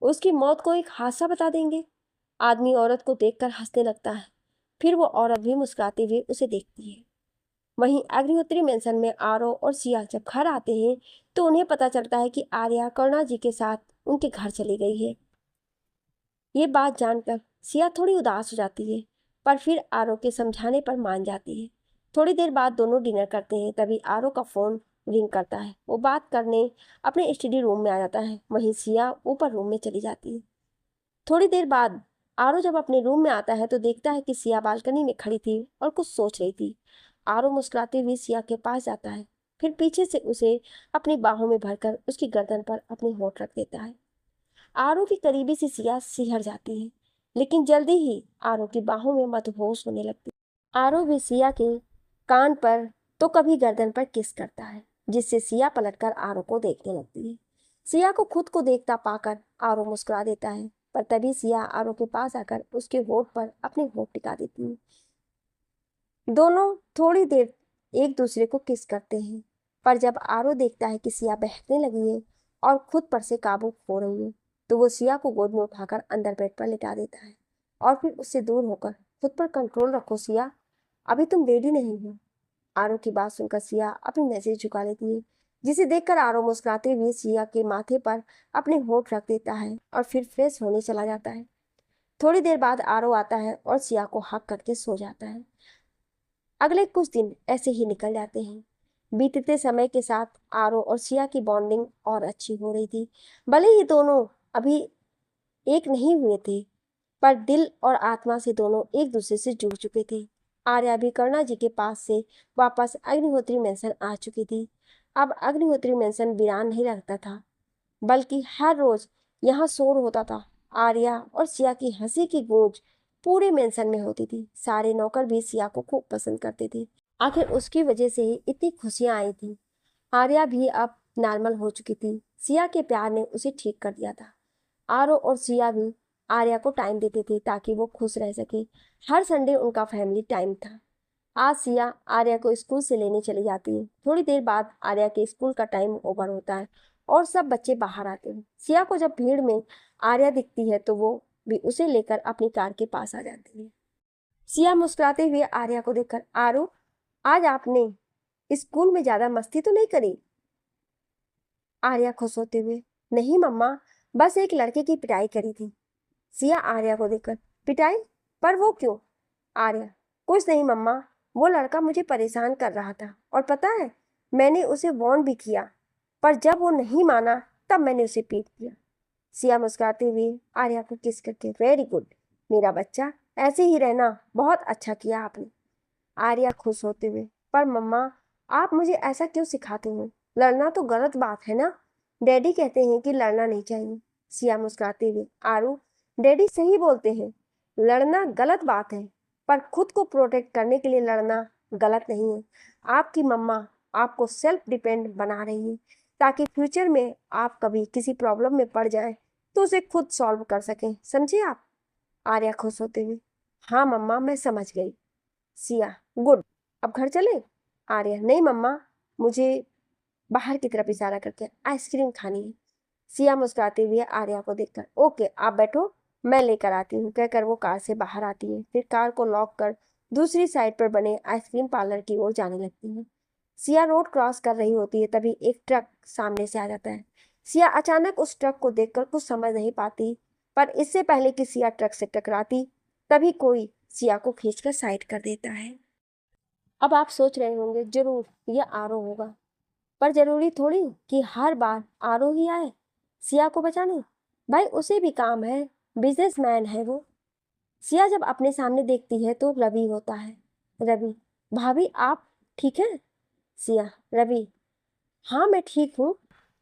Speaker 1: उसकी मौत को एक हादसा बता देंगे। आदमी औरत को देखकर हंसने लगता है, फिर वो औरत भी मुस्कुराते हुए उसे देखती है। वहीं अग्निहोत्री मेंशन में आरो और सिया जब घर आते हैं तो उन्हें पता चलता है कि आर्या करुणा जी के साथ उनके घर चली गई है। ये बात जानकर सिया थोड़ी उदास हो जाती है, पर फिर आरो के समझाने पर मान जाती है। थोड़ी देर बाद दोनों डिनर करते हैं, तभी आरो का फोन रिंग करता है। वो बात करने अपने स्टडी रूम में आ जाता है, वहीं सिया ऊपर रूम में चली जाती है। थोड़ी देर बाद आरो जब अपने रूम में आता है तो देखता है कि सिया बालकनी में खड़ी थी और कुछ सोच रही थी। आरो मुस्कुराते हुए सिया के पास जाता है, फिर पीछे से उसे अपनी बाहों में भरकर उसकी गर्दन पर अपनी होंठ रख देता है। आरो की करीबी सी सिया सिहर जाती है, लेकिन जल्दी ही आरो की बाहों में मदहोश होने लगती है। आरो भी सिया के कान पर तो कभी गर्दन पर किस करता है, जिससे सिया पलटकर आरो को देखने लगती है। सिया को खुद को देखता पाकर आरो मुस्कुरा देता है, पर तभी सिया आरो के पास आकर उसके होठ पर अपने होठ टिका देती है। दोनों थोड़ी देर एक दूसरे को किस करते हैं। पर जब आरो देखता है कि सिया बहकने लगी है और खुद पर से काबू खो रही है, तो वो सिया को गोद में उठाकर अंदर बेड पर लिटा देता है और फिर उससे दूर होकर, खुद पर कंट्रोल रखो सिया, अभी तुम रेडी नहीं हो। आरो की बात सुनकर सिया अपनी नजर झुका लेती है, जिसे देखकर आरो मुस्कुराते हुए सिया के माथे पर अपने होठ रख देता है और फिर फ्रेश होने चला जाता है। थोड़ी देर बाद आरो आता है और सिया को हक करके सो जाता है। अगले कुछ दिन ऐसे ही निकल जाते हैं। बीतते समय के साथ आरो और सिया की बॉन्डिंग और अच्छी हो रही थी। भले ही दोनों अभी एक नहीं हुए थे, पर दिल और आत्मा से दोनों एक दूसरे से जुड़ चुके थे। आर्या भी करुणा जी के पास से वापस अग्निहोत्री मेंशन आ चुकी थी। अब अग्निहोत्री मेंशन वीरान नहीं रहता था, बल्कि हर रोज यहाँ शोर होता था। आर्या और सिया की हंसी की गूंज पूरे मेंशन में होती थी। सारे नौकर भी सिया को खूब पसंद करते थे। आखिर उसकी वजह से ही इतनी खुशियां आई थी। आर्या भी अब नॉर्मल हो चुकी थी। सिया के प्यार ने उसे ठीक कर दिया था। आरो और सिया भी आर्या को टाइम देते थे ताकि वो खुश रह सके। हर संडे उनका फैमिली टाइम था। आज सिया आर्या को स्कूल से लेने चली जाती है। थोड़ी देर बाद आर्या के स्कूल का टाइम ओवर होता है और सब बच्चे बाहर आते हैं। सिया को जब भीड़ में आर्या दिखती है तो वो भी उसे लेकर अपनी कार के पास आ जाती है। सिया मुस्कुराते हुए आर्या को देखकर, आरो, आज आपने स्कूल में ज्यादा मस्ती तो नहीं करी? आर्या खुश होते हुए, नहीं मम्मा, बस एक लड़के की पिटाई करी थी। सिया आर्या को देखकर, पिटाई? पर वो क्यों? आर्या, कुछ नहीं मम्मा, वो लड़का मुझे परेशान कर रहा था और पता है, मैंने उसे वार्न भी किया, पर जब वो नहीं माना तब मैंने उसे पीट दिया। सिया मुस्कुराते हुए आर्या को किस करके, वेरी गुड मेरा बच्चा, ऐसे ही रहना, बहुत अच्छा किया आपने। आर्या खुश होते हुए, पर मम्मा, आप मुझे ऐसा क्यों सिखाते हो? लड़ना तो गलत बात है ना, डैडी कहते हैं कि लड़ना नहीं चाहिए। सिया मुस्कुराते हुए, आरू, डैडी सही बोलते हैं, लड़ना गलत बात है, पर खुद को प्रोटेक्ट करने के लिए लड़ना गलत नहीं है। आपकी मम्मा आपको सेल्फ डिपेंड बना रही है ताकि फ्यूचर में आप कभी किसी प्रॉब्लम में पड़ जाएं तो उसे खुद सॉल्व कर सकें, समझे आप? आर्या खुश होते हुए, हाँ मम्मा, मैं समझ गई। सिया, गुड, अब घर चले? आर्या, नहीं मम्मा, मुझे बाहर की तरफ इशारा करके आइसक्रीम खानी है। सिया मुस्कुराते हुए आर्या को देखकर, ओके आप बैठो, मैं लेकर आती हूँ, कहकर वो कार से बाहर आती है। फिर कार को लॉक कर दूसरी साइड पर बने आइसक्रीम पार्लर की ओर जाने लगती है। सिया रोड क्रॉस कर रही होती है, तभी एक ट्रक सामने से आ जाता है। सिया अचानक उस ट्रक को देखकर कुछ समझ नहीं पाती, पर इससे पहले कि सिया ट्रक से टकराती, तभी कोई सिया को खींचकर साइड कर देता है। अब आप सोच रहे होंगे, जरूर यह आरो होगा, पर जरूरी थोड़ी कि हर बार आरो ही आए सिया को बचाने। भाई उसे भी काम है, बिजनेसमैन है वो। सिया जब अपने सामने देखती है तो रवि होता है। रवि, भाभी आप ठीक है? सिया, रवि, हाँ मैं ठीक हूँ,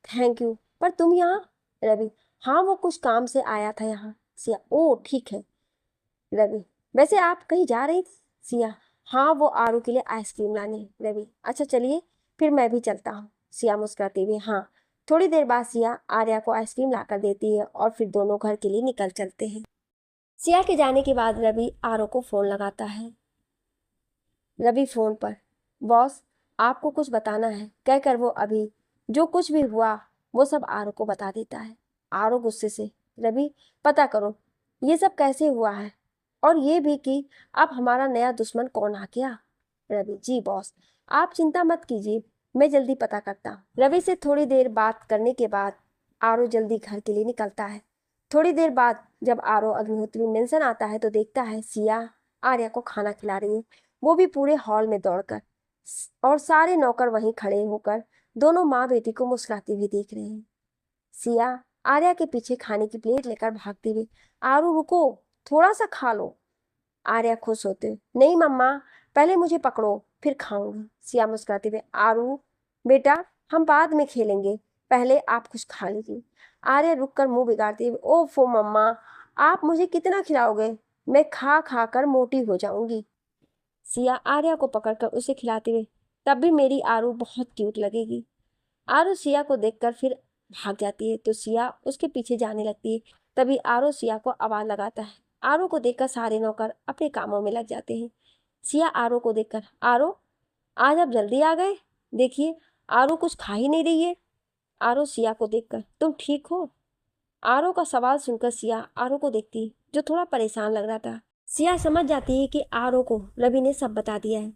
Speaker 1: थैंक यू, पर तुम यहाँ? रवि, हाँ वो कुछ काम से आया था यहाँ। सिया, ओ ठीक है। रवि, वैसे आप कहीं जा रही थी? सिया, हाँ वो आरू के लिए आइसक्रीम लाने। रवि, अच्छा चलिए, फिर मैं भी चलता हूँ। सिया मुस्कुराते हुए, हाँ। थोड़ी देर बाद सिया आर्या को आइसक्रीम लाकर देती है और फिर दोनों घर के लिए निकल चलते हैं। सिया के जाने के बाद रवि आरो को फोन लगाता है। रवि फोन पर, बॉस आपको कुछ बताना है, कहकर वो अभी जो कुछ भी हुआ वो सब आरो को बता देता है। आरो गुस्से से, रवि पता करो ये सब कैसे हुआ है, और ये भी कि अब हमारा नया दुश्मन कौन आ गया। रवि, जी बॉस, आप चिंता मत कीजिए, मैं जल्दी पता करता हूँ। रवि से थोड़ी देर बात करने के बाद आरो जल्दी घर के लिए निकलता है। थोड़ी देर बाद जब आरो अग्निहोत्री मेंशन आता है तो देखता है सिया आर्या को खाना खिला रही है, वो भी पूरे हॉल में दौड़कर, और सारे नौकर वहीं खड़े होकर दोनों माँ बेटी को मुस्कुराते हुए देख रहे हैं। सिया आर्या के पीछे खाने की प्लेट लेकर भागती हुई, आरू रुको, थोड़ा सा खा लो। आर्या खुश होते, नहीं मम्मा, पहले मुझे पकड़ो फिर खाऊंगी। सिया मुस्कुराते हुए, आरू बेटा हम बाद में खेलेंगे, पहले आप कुछ खा लीजिए। आर्या रुक कर मुंह बिगाड़ती हुई, ओफो मम्मा, आप मुझे कितना खिलाओगे, मैं खा खा कर मोटी हो जाऊंगी। सिया आर्या को पकड़कर उसे खिलाते हुए, तब भी मेरी आरू बहुत क्यूट लगेगी। आरू सिया को देखकर फिर भाग जाती है तो सिया उसके पीछे जाने लगती है। तभी आरो सिया को आवाज लगाता है। आरो को देखकर सारे नौकर अपने कामों में लग जाते हैं। सिया आरो को देखकर, आरो आज आप जल्दी आ गए। देखिए, आरो कुछ खा ही नहीं रही है। आरो सिया को देखकर, तुम ठीक हो? आरो का सवाल सुनकर सिया आरो को देखती, जो थोड़ा परेशान लग रहा था। सिया समझ जाती है कि आरो को रवि ने सब बता दिया है।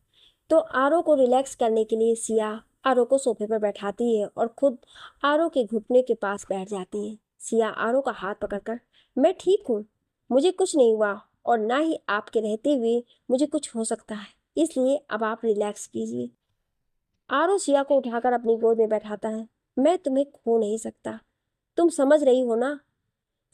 Speaker 1: तो आरो को रिलैक्स करने के लिए सिया आरो को सोफे पर बैठाती है और खुद आरो के घुटने के पास बैठ जाती है। सिया आरो का हाथ पकड़कर, मैं ठीक हूँ, मुझे कुछ नहीं हुआ और ना ही आपके रहते हुए मुझे कुछ हो सकता है, इसलिए अब आप रिलैक्स कीजिए। आरो सिया को उठाकर अपनी गोद में बैठाता है। मैं तुम्हें खो नहीं सकता, तुम समझ रही हो ना?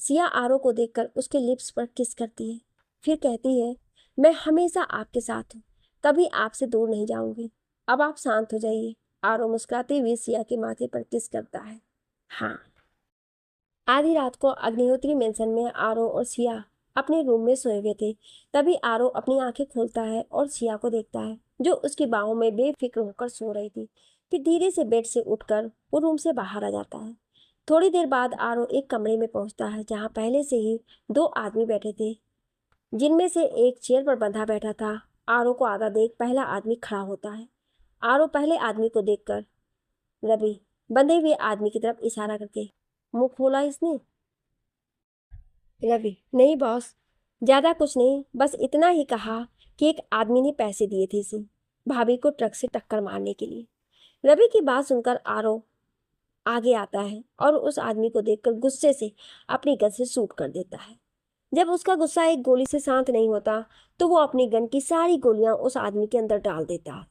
Speaker 1: सिया आरो को देखकर उसके लिप्स पर किस करती है, फिर कहती है, मैं हमेशा आपके साथ हूँ, कभी आपसे दूर नहीं जाऊंगी। अब आप शांत हो जाइए। आरो मुस्कुराते हुए सिया के माथे पर किस करता है। हाँ। आधी रात को अग्निहोत्री मेंशन में आरो और सिया अपने रूम में सोए हुए थे। तभी आरो अपनी आंखें खोलता है और सिया को देखता है, जो उसकी बाहों में बेफिक्र होकर सो रही थी। फिर धीरे से बेड से उठकर वो रूम से बाहर आ जाता है। थोड़ी देर बाद आरो एक कमरे में पहुंचता है, जहां पहले से ही दो आदमी बैठे थे, जिनमें से एक चेयर पर बंधा बैठा था। आरो को आधा देख पहला आदमी खड़ा होता है। आरो पहले आदमी को देखकर रवि बंधे हुए आदमी की तरफ इशारा करके, मुंह खोला इसने? रवि, नहीं बॉस, ज्यादा कुछ नहीं, बस इतना ही कहा कि एक आदमी ने पैसे दिए थे इसे भाभी को ट्रक से टक्कर मारने के लिए। रवि की बात सुनकर आरो आगे आता है और उस आदमी को देखकर गुस्से से अपनी गन से शूट कर देता है। जब उसका गुस्सा एक गोली से शांत नहीं होता, तो वो अपनी गन की सारी गोलियां उस आदमी के अंदर डाल देता है।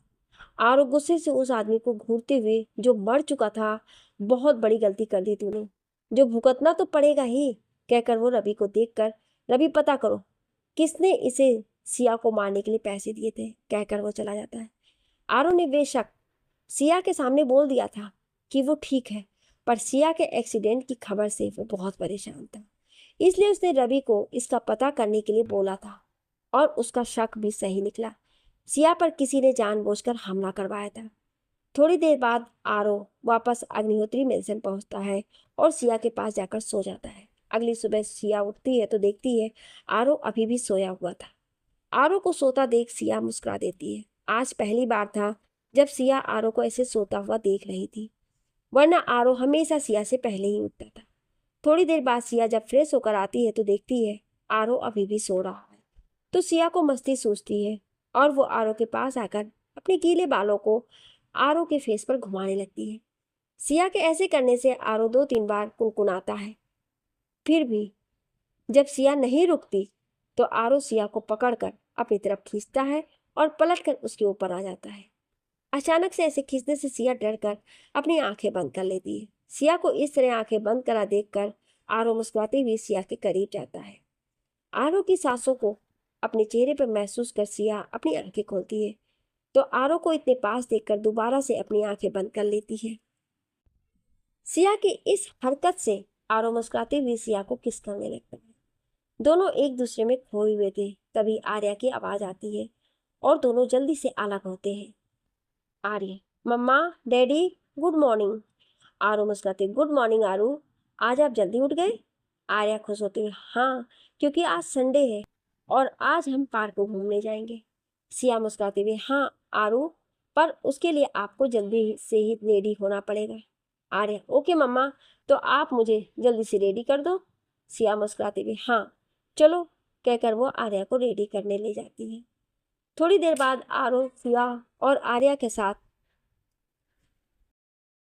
Speaker 1: आरो गुस्से से उस आदमी को घूरते हुए, जो मर चुका था, बहुत बड़ी गलती कर दी तूने, जो भुगतना तो पड़ेगा ही, कहकर वो रवि को देखकर, रवि पता करो किसने इसे सिया को मारने के लिए पैसे दिए थे, कहकर वो चला जाता है। आरो ने बेशक सिया के सामने बोल दिया था कि वो ठीक है, पर सिया के एक्सीडेंट की खबर से वो बहुत परेशान था, इसलिए उसने रवि को इसका पता करने के लिए बोला था। और उसका शक भी सही निकला, सिया पर किसी ने जानबूझकर हमला करवाया था। थोड़ी देर बाद आरो वापस अग्निहोत्री मेंशन पहुंचता है और सिया के पास जाकर सो जाता है। अगली सुबह सिया उठती है तो देखती है आरो अभी भी सोया हुआ था। आरो को सोता देख सिया मुस्कुरा देती है। आज पहली बार था जब सिया आरो को ऐसे सोता हुआ देख रही थी, वरना आरो हमेशा सिया से पहले ही उठता था। थोड़ी देर बाद सिया जब फ्रेश होकर आती है तो देखती है आरो अभी भी सो रहा है। तो सिया को मस्ती सूझती है और वो आरो के पास आकर अपने गीले बालों को आरो के फेस पर घुमाने लगती है। सिया के ऐसे करने से आरो 2-3 बार कुनकुनाता है। फिर भी जब सिया नहीं रुकती, तो आरो सिया को पकड़कर अपनी तरफ खींचता है और पलटकर उसके ऊपर आ जाता है। अचानक से ऐसे खींचने से सिया डरकर अपनी आंखें बंद कर लेती है। सिया को इस तरह आंखें बंद करा देखकर आरो मुस्कुराती हुई सिया के करीब जाता है। आरो की सांसों को अपने चेहरे पर महसूस कर सिया अपनी आंखें खोलती है, तो आरो को इतने पास देखकर दोबारा से अपनी आंखें बंद कर लेती है। सिया की इस हरकत से आरो मुस्कुराती हुई सिया को किस करने लगता है। दोनों एक दूसरे में खोए हुए थे। तभी आर्या की आवाज आती है और दोनों जल्दी से अलग होते हैं। आर्य, मम्मा, डैडी, गुड मॉर्निंग। आरो मुस्कुराती, गुड मॉर्निंग आरू, आज आप जल्दी उठ गए? आर्या खुश होती है, हाँ, क्योंकि आज संडे है और आज हम पार्क में घूमने जाएंगे। सिया मुस्कुराती हुई, हाँ आरू, पर उसके लिए आपको जल्दी से ही रेडी होना पड़ेगा। आर्या, ओके मम्मा, तो आप मुझे जल्दी से रेडी कर दो। सिया मुस्कुराती हुई, हाँ चलो, कहकर वो आर्या को रेडी करने ले जाती है। थोड़ी देर बाद आरो सिया और आर्या के साथ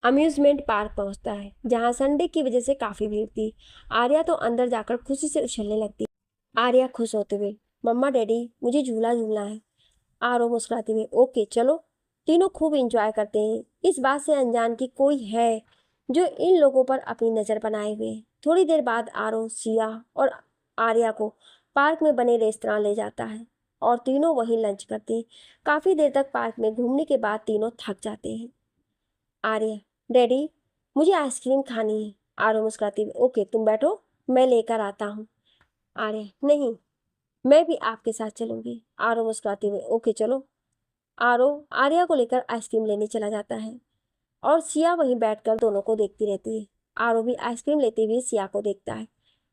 Speaker 1: अम्यूजमेंट पार्क पहुंचता है, जहां संडे की वजह से काफी भीड़ थी। आर्या तो अंदर जाकर खुशी से उछलने लगती। आर्या खुश होते हुए, मम्मा डैडी, मुझे झूला झूलना है। आरो मुस्कुराते हुए, ओके चलो। तीनों खूब एंजॉय करते हैं, इस बात से अनजान कि कोई है जो इन लोगों पर अपनी नजर बनाए हुए है। थोड़ी देर बाद आरो सिया और आर्या को पार्क में बने रेस्तरां ले जाता है और तीनों वहीं लंच करते हैं। काफी देर तक पार्क में घूमने के बाद तीनों थक जाते हैं। आर्या, डैडी, मुझे आइसक्रीम खानी है। आरो मुस्कुराती हुई, ओके तुम बैठो, मैं लेकर आता हूँ। आर्या, नहीं, मैं भी आपके साथ चलूंगी। आरो मुस्कुराती हुई, ओके चलो। आरो आर्या को लेकर आइसक्रीम लेने चला जाता है और सिया वहीं बैठकर दोनों को देखती रहती है। आरो भी आइसक्रीम लेते हुए सिया को देखता है।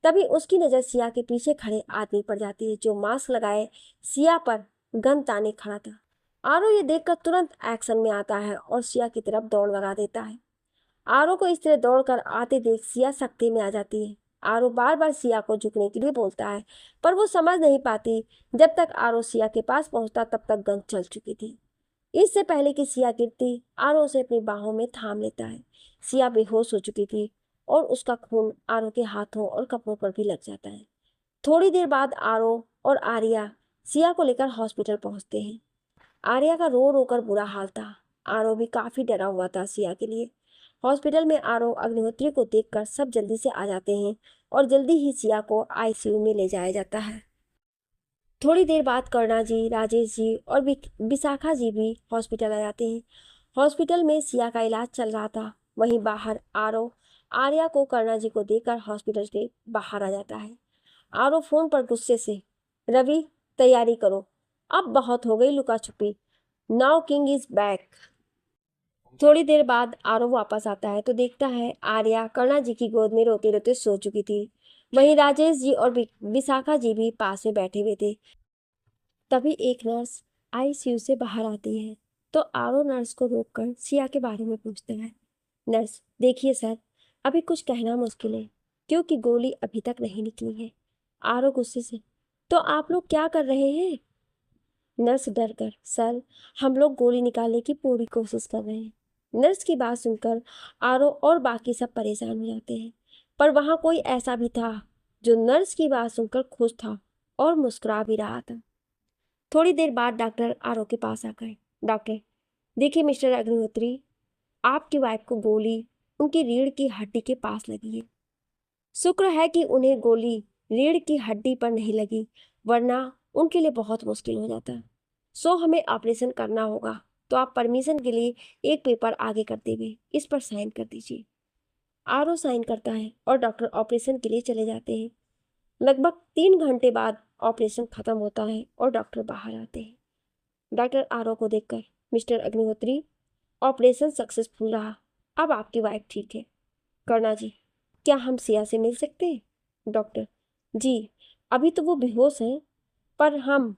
Speaker 1: तभी उसकी नज़र सिया के पीछे खड़े आदमी पर जाती है, जो मास्क लगाए सिया पर गन ताने खड़ा था। आरो ये देखकर तुरंत एक्शन में आता है और सिया की तरफ दौड़ लगा देता है। आरो को इस तरह दौड़कर आते देख सिया सख्ती में आ जाती है। आरो बार बार सिया को झुकने के लिए बोलता है, पर वो समझ नहीं पाती। जब तक आरो सिया के पास पहुंचता तब तक गन चल चुकी थी। इससे पहले कि सिया गिरती, आरो उसे अपनी बाहों में थाम लेता है। सिया बेहोश हो चुकी थी और उसका खून आरो के हाथों और कपड़ों पर भी लग जाता है। थोड़ी देर बाद आरो और आर्या सिया को लेकर हॉस्पिटल पहुंचते हैं। आर्या का रो रो कर बुरा हाल था। आरो भी काफी डरा हुआ था सिया के लिए। हॉस्पिटल में आरो अग्निहोत्री को देखकर सब जल्दी से आ जाते हैं और जल्दी ही सिया को आईसीयू में ले जाया जाता है। थोड़ी देर बाद कर्णा जी, राजेश जी और विशाखा जी भी हॉस्पिटल आ जाते हैं। हॉस्पिटल में सिया का इलाज चल रहा था। वहीं बाहर आरो आर्या को कर्णा जी को देखकर हॉस्पिटल के बाहर आ जाता है। आरो फोन पर गुस्से से, रवि तैयारी करो, अब बहुत हो गई लुका छुपी, नाउ किंग इज बैक। थोड़ी देर बाद आरो वापस आता है तो देखता है आर्या कर्णा जी की गोद में रोते रोते सो चुकी थी। वहीं राजेश जी और विशाखा जी भी पास में बैठे हुए थे। तभी एक नर्स आईसीयू से बाहर आती है तो आरो नर्स को रोककर सिया के बारे में पूछता है। नर्स, देखिए सर, अभी कुछ कहना मुश्किल है क्योंकि गोली अभी तक नहीं निकली है। आरो गुस्से से, तो आप लोग क्या कर रहे हैं? नर्स डर कर, सर, हम लोग गोली निकालने की पूरी कोशिश कर रहे हैं। नर्स की बात सुनकर आरो और बाकी सब परेशान हो जाते हैं, पर वहां कोई ऐसा भी था जो नर्स की बात सुनकर खुश था और मुस्कुरा भी रहा था। थोड़ी देर बाद डॉक्टर आरो के पास आकर, डॉक्टर, देखिए मिस्टर अग्निहोत्री, आपकी वाइफ को गोली उनकी रीढ़ की हड्डी के पास लगी है। शुक्र है कि उन्हें गोली रीढ़ की हड्डी पर नहीं लगी, वरना उनके लिए बहुत मुश्किल हो जाता। सो हमें ऑपरेशन करना होगा, तो आप परमिशन के लिए एक पेपर आगे करते हुए इस पर साइन कर दीजिए। आरो साइन करता है और डॉक्टर ऑपरेशन के लिए चले जाते हैं। लगभग 3 घंटे बाद ऑपरेशन खत्म होता है और डॉक्टर बाहर आते हैं। डॉक्टर आरो को देखकर, मिस्टर अग्निहोत्री, ऑपरेशन सक्सेसफुल रहा, अब आपकी वाइफ ठीक है। कर्णा जी, क्या हम सिया से मिल सकते हैं? डॉक्टर, जी, अभी तो वो बेहोश हैं, पर हम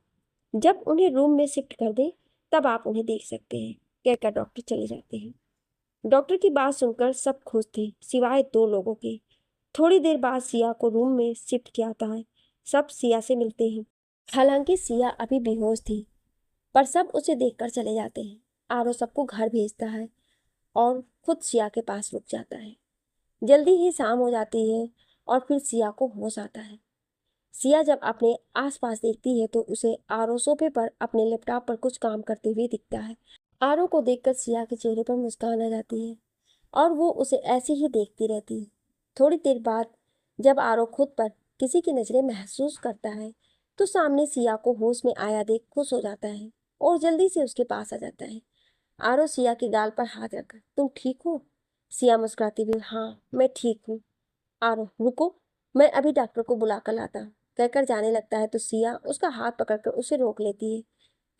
Speaker 1: जब उन्हें रूम में शिफ्ट कर दें तब आप उन्हें देख सकते हैं, कहकर डॉक्टर चले जाते हैं। डॉक्टर की बात सुनकर सब खुश थे सिवाय 2 लोगों के। थोड़ी देर बाद सिया को रूम में शिफ्ट किया जाता है। सब सिया से मिलते हैं। हालांकि सिया अभी बेहोश थी, पर सब उसे देखकर चले जाते हैं। आरो सबको घर भेजता है और खुद सिया के पास रुक जाता है। जल्दी ही शाम हो जाती है और फिर सिया को होश आता है। सिया जब अपने आसपास देखती है तो उसे आरो सोफे पर अपने लैपटॉप पर कुछ काम करते हुए दिखता है। आरो को देखकर सिया के चेहरे पर मुस्कान आ जाती है और वो उसे ऐसे ही देखती रहती है। थोड़ी देर बाद जब आरो खुद पर किसी की नजरें महसूस करता है तो सामने सिया को होश में आया देख खुश हो जाता है और जल्दी से उसके पास आ जाता है। आरो सिया की गाल पर हाथ रखकर, तुम ठीक हो? सिया मुस्कुराती हुई, हाँ मैं ठीक हूँ। आरो, रुको, मैं अभी डॉक्टर को बुला कर लाता हूँ, कहकर जाने लगता है तो सिया उसका हाथ पकड़कर उसे रोक लेती है।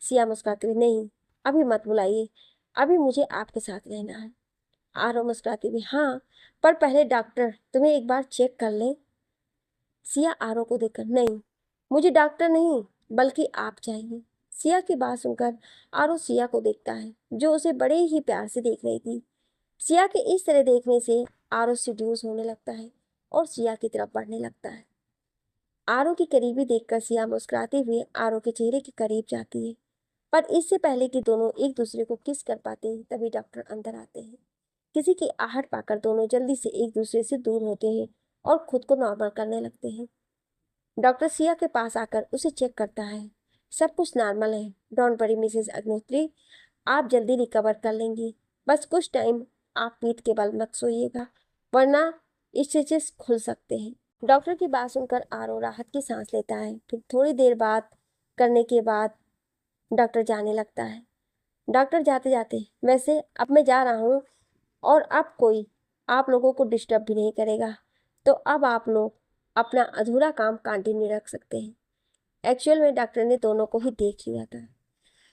Speaker 1: सिया मुस्कुराती हुई, नहीं, अभी मत बुलाइए, अभी मुझे आपके साथ रहना है। आरो मुस्कुराती हुई, हाँ, पर पहले डॉक्टर तुम्हें एक बार चेक कर ले। सिया आरो को देखकर, नहीं, मुझे डॉक्टर नहीं बल्कि आप चाहिए। सिया की बात सुनकर आरो सिया को देखता है जो उसे बड़े ही प्यार से देख रही थी। सिया के इस तरह देखने से आरो सीड्यूस होने लगता है और सिया की तरफ बढ़ने लगता है। आरो की करीबी देखकर सिया मुस्कुराते हुए आरो के चेहरे के करीब जाती है, पर इससे पहले कि दोनों एक दूसरे को किस कर पाते हैं तभी डॉक्टर अंदर आते हैं। किसी की आहट पाकर दोनों जल्दी से एक दूसरे से दूर होते हैं और खुद को नॉर्मल करने लगते हैं। डॉक्टर सिया के पास आकर उसे चेक करता है। सब कुछ नॉर्मल है, डोंट वरी मिसेस अग्निहोत्री, आप जल्दी रिकवर कर लेंगी, बस कुछ टाइम आप पीठ के बल मत सोइएगा, वरना स्टिचेस खुल सकते हैं। डॉक्टर की बात सुनकर आरो राहत की सांस लेता है। फिर थोड़ी देर बात करने के बाद डॉक्टर जाने लगता है। डॉक्टर जाते जाते, वैसे अब मैं जा रहा हूँ और अब कोई आप लोगों को डिस्टर्ब भी नहीं करेगा, तो अब आप लोग अपना अधूरा काम कंटिन्यू रख सकते हैं। एक्चुअल में डॉक्टर ने दोनों को ही देख लिया था।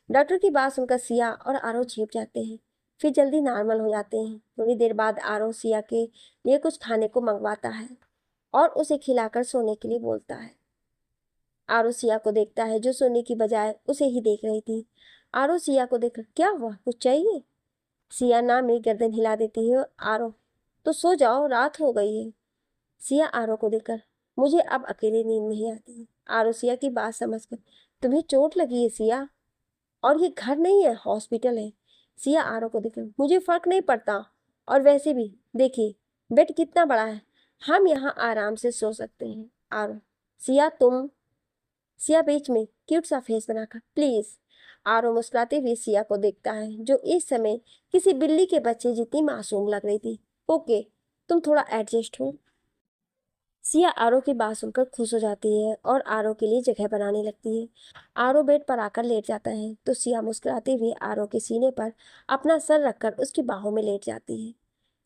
Speaker 1: डॉक्टर की बात सुनकर सिया और आरो छिप जाते हैं, फिर जल्दी नॉर्मल हो जाते हैं। थोड़ी देर बाद आरो सिया के लिए कुछ खाने को मंगवाता है और उसे खिलाकर सोने के लिए बोलता है। आरो सिया को देखता है जो सोने की बजाय उसे ही देख रही थी। आरो सिया को देखकर, क्या हुआ, कुछ चाहिए? सिया ना में गर्दन हिला देती है। आरो, तो सो जाओ, रात हो गई है। सिया आरो को देखकर, मुझे अब अकेले नींद नहीं आती। आरो सिया की बात समझकर, तुम्हें चोट लगी है सिया, और ये घर नहीं है, हॉस्पिटल है। सिया आरो को देखकर, मुझे फर्क नहीं पड़ता, और वैसे भी देखिए बेड कितना बड़ा है, हम यहाँ आराम से सो सकते हैं। आरो, सिया तुम। सिया बीच में क्यूट सा फेस बनाकर, प्लीज। आरो मुस्कुराते हुए सिया को देखता है, जो इस समय किसी बिल्ली के बच्चे जितनी मासूम लग रही थी। ओके, तुम थोड़ा एडजस्ट हो। सिया आरो की बात सुनकर खुश हो जाती है और आरो के लिए जगह बनाने लगती है। आरो बेड पर आकर लेट जाता है तो सिया मुस्कुराते हुए आरो के सीने पर अपना सर रखकर उसकी बाहों में लेट जाती है।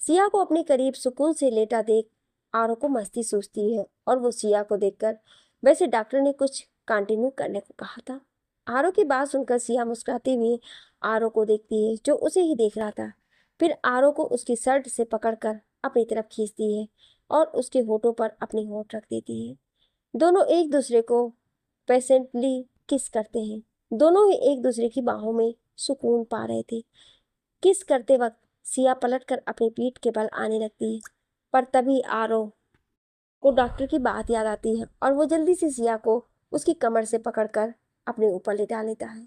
Speaker 1: सिया को अपने करीब सुकून से लेटा देख आरो को मस्ती सूझती है और वो सिया को देखकर, वैसे डॉक्टर ने कुछ कंटिन्यू करने को कहा था। आरो की बात सुनकर सिया मुस्कुराते हुए आरो को देखती है, जो उसे ही देख रहा था। फिर आरो को उसकी शर्ट से पकड़कर अपनी तरफ खींचती है और उसके होठों पर अपनी होठ रख देती है। दोनों एक दूसरे को पेशेंटली किस करते हैं। दोनों ही एक दूसरे की बाहों में सुकून पा रहे थे। किस करते वक्त सिया पलटकर अपनी पीठ के बल आने लगती है, पर तभी आरो को डॉक्टर की बात याद आती है और वो जल्दी से सिया को उसकी कमर से पकड़कर अपने ऊपर लेटा लेता है।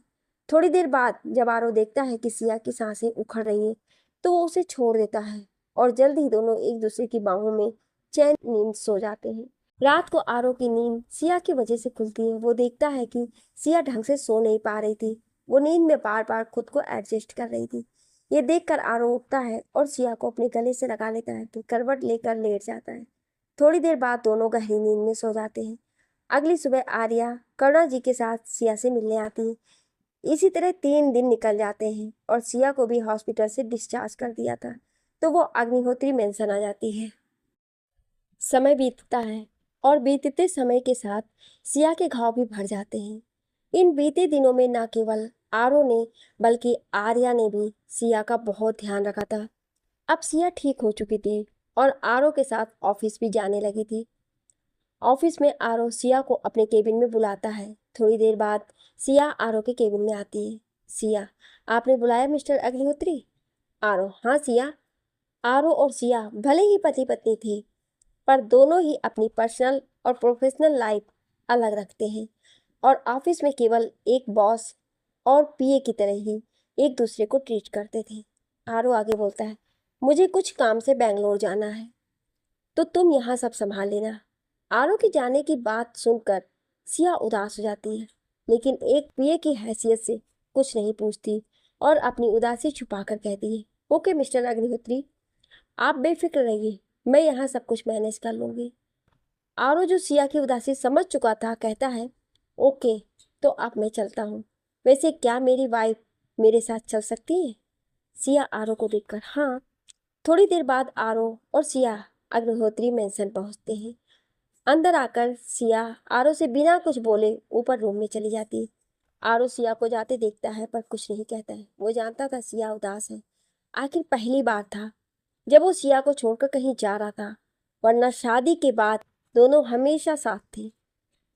Speaker 1: थोड़ी देर बाद जब आरो देखता है कि सिया की सांसें उखड़ रही हैं, तो वो उसे छोड़ देता है और जल्द ही दोनों एक दूसरे की बाहों में चैन नींद सो जाते हैं। रात को आरो की नींद सिया की वजह से खुलती है। वो देखता है कि सिया ढंग से सो नहीं पा रही थी, वो नींद में बार बार खुद को एडजस्ट कर रही थी। ये देखकर आरो उठता है और सिया को अपने गले से लगा लेता है, तो करवट लेकर लेट जाता है। थोड़ी देर बाद दोनों गहरी नींद में सो जाते हैं। अगली सुबह आर्या करुणा जी के साथ सिया से मिलने आती है। इसी तरह 3 दिन निकल जाते हैं और सिया को भी हॉस्पिटल से डिस्चार्ज कर दिया था, तो वो अग्निहोत्री मेंशन आ जाती है। समय बीतता है और बीतते समय के साथ सिया के घाव भी भर जाते हैं। इन बीते दिनों में न केवल आरो ने बल्कि आर्या ने भी सिया का बहुत ध्यान रखा था। अब सिया ठीक हो चुकी थी और आरो के साथ ऑफिस भी जाने लगी थी। ऑफिस में आरो सिया को अपने केबिन में बुलाता है। थोड़ी देर बाद सिया आरो के केबिन में आती है। सिया, आपने बुलाया मिस्टर अग्निहोत्री? आरो, हाँ सिया। आरो और सिया भले ही पति पत्नी थे, पर दोनों ही अपनी पर्सनल और प्रोफेशनल लाइफ अलग रखते हैं और ऑफिस में केवल एक बॉस और पीए की तरह ही एक दूसरे को ट्रीट करते थे। आरो आगे बोलता है, मुझे कुछ काम से बेंगलोर जाना है, तो तुम यहाँ सब संभाल लेना। आरो के जाने की बात सुनकर सिया उदास हो जाती है, लेकिन एक पीए की हैसियत से कुछ नहीं पूछती और अपनी उदासी छुपाकर कहती है, ओके मिस्टर अग्निहोत्री, आप बेफिक्र रहिए, मैं यहाँ सब कुछ मैनेज कर लूंगी। आरो, जो सिया की उदासी समझ चुका था, कहता है, ओके, तो अब मैं चलता हूँ। वैसे क्या मेरी वाइफ मेरे साथ चल सकती है? सिया आरो को देखकर, हाँ। थोड़ी देर बाद आरो और सिया अग्निहोत्री मेंशन पहुंचते हैं। अंदर आकर सिया आरो से बिना कुछ बोले ऊपर रूम में चली जाती है। आरो सिया को जाते देखता है पर कुछ नहीं कहता है। वो जानता था सिया उदास है। आखिर पहली बार था जब वो सिया को छोड़कर कहीं जा रहा था, वरना शादी के बाद दोनों हमेशा साथ थे,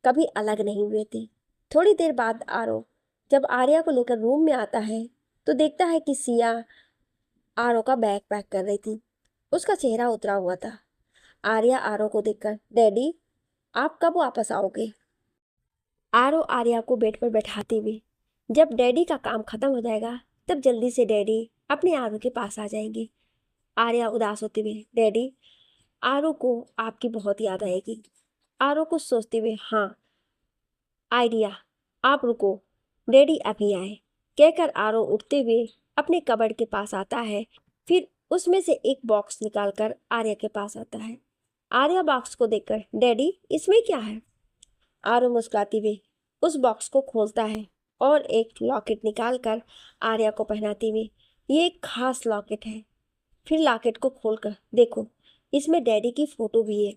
Speaker 1: कभी अलग नहीं हुए थे। थोड़ी देर बाद आरो जब आर्या को लेकर रूम में आता है तो देखता है कि सिया आरो का बैग पैक कर रही थी। उसका चेहरा उतरा हुआ था। आर्या आरो को देखकर, डैडी आप कब वापस आओगे? आरो आर्या को बेड पर बैठाते हुए, जब डैडी का काम खत्म हो जाएगा तब जल्दी से डैडी अपने आरो के पास आ जाएंगे। आर्या उदास होते हुए, डैडी आरो को आपकी बहुत याद आएगी। आरो कुछ सोचते हुए, हाँ आइडिया, आप रुको, डैडी अभी आए, कहकर आरो उठते हुए अपने कबर्ड के पास आता है। फिर उसमें से एक बॉक्स निकालकर आर्या के पास आता है। आर्या बॉक्स को देखकर, डैडी इसमें क्या है? आरो मुस्कुराती हुई उस बॉक्स को खोलता है और एक लॉकेट निकालकर आर्या को पहनाती हुई, ये एक खास लॉकेट है। फिर लॉकेट को खोलकर देखो, इसमें डैडी की फोटो भी है।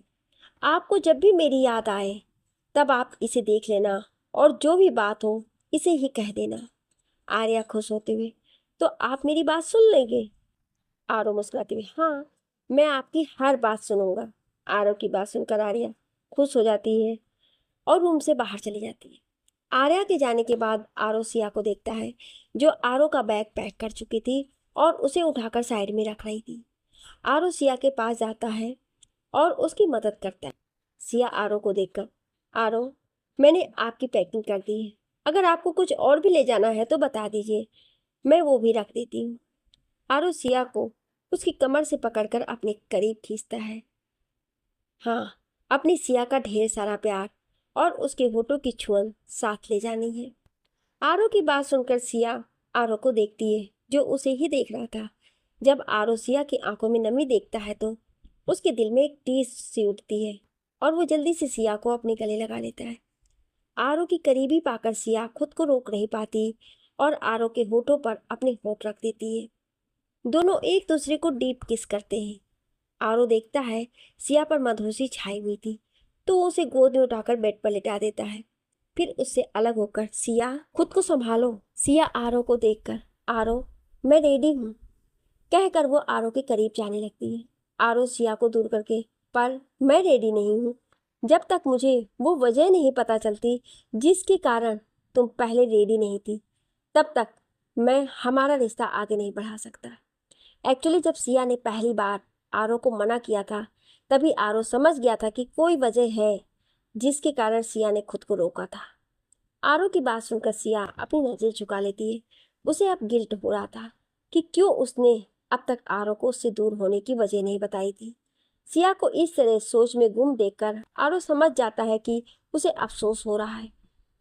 Speaker 1: आपको जब भी मेरी याद आए तब आप इसे देख लेना और जो भी बात हो इसे ही कह देना। आर्या खुश होते हुए, तो आप मेरी बात सुन लेंगे? आरो मुस्कुराती हुई, हाँ मैं आपकी हर बात सुनूंगा। आरो की बात सुनकर आर्या खुश हो जाती है और रूम से बाहर चली जाती है। आर्या के जाने के बाद आरो सिया को देखता है, जो आरो का बैग पैक कर चुकी थी और उसे उठाकर साइड में रख रही थी। आरो सिया के पास जाता है और उसकी मदद करता है। सिया आरो को देखकर, आरो, मैंने आपकी पैकिंग कर दी है, अगर आपको कुछ और भी ले जाना है तो बता दीजिए, मैं वो भी रख देती हूँ। आरो सिया को उसकी कमर से पकड़कर अपने करीब खींचता है। हाँ, अपनी सिया का ढेर सारा प्यार और उसके होठों की छुअन साथ ले जानी है। आरो की बात सुनकर सिया आरो को देखती है, जो उसे ही देख रहा था। जब आरो सिया की आंखों में नमी देखता है तो उसके दिल में एक टीस सी उठती है और वो जल्दी से सिया को अपने गले लगा लेता है। आरो की करीबी पाकर सिया खुद को रोक नहीं पाती और आरो के होठों पर अपने होठ रख देती है। दोनों एक दूसरे को डीप किस करते हैं। आरो देखता है सिया पर मधुसी छाई हुई थी, तो उसे गोद में उठाकर बेड पर लिटा देता है। फिर उससे अलग होकर, सिया खुद को संभालो। सिया आरो को देखकर, आरो, मैं रेडी हूँ, कहकर वो आरो के करीब जाने लगती है। आरो सिया को दूर करके, पर मैं रेडी नहीं हूँ। जब तक मुझे वो वजह नहीं पता चलती जिसके कारण तुम पहले रेडी नहीं थी, तब तक मैं हमारा रिश्ता आगे नहीं बढ़ा सकता। एक्चुअली जब सिया ने पहली बार आरो को मना किया था, तभी आरो समझ गया था कि कोई वजह है जिसके कारण सिया ने खुद को रोका था। आरो की बात सुनकर सिया अपनी नजर झुका लेती है। उसे अब गिल्ट हो रहा था कि क्यों उसने अब तक आरो को उससे दूर होने की वजह नहीं बताई थी। सिया को इस तरह सोच में गुम देखकर आरो समझ जाता है कि उसे अफसोस हो रहा है।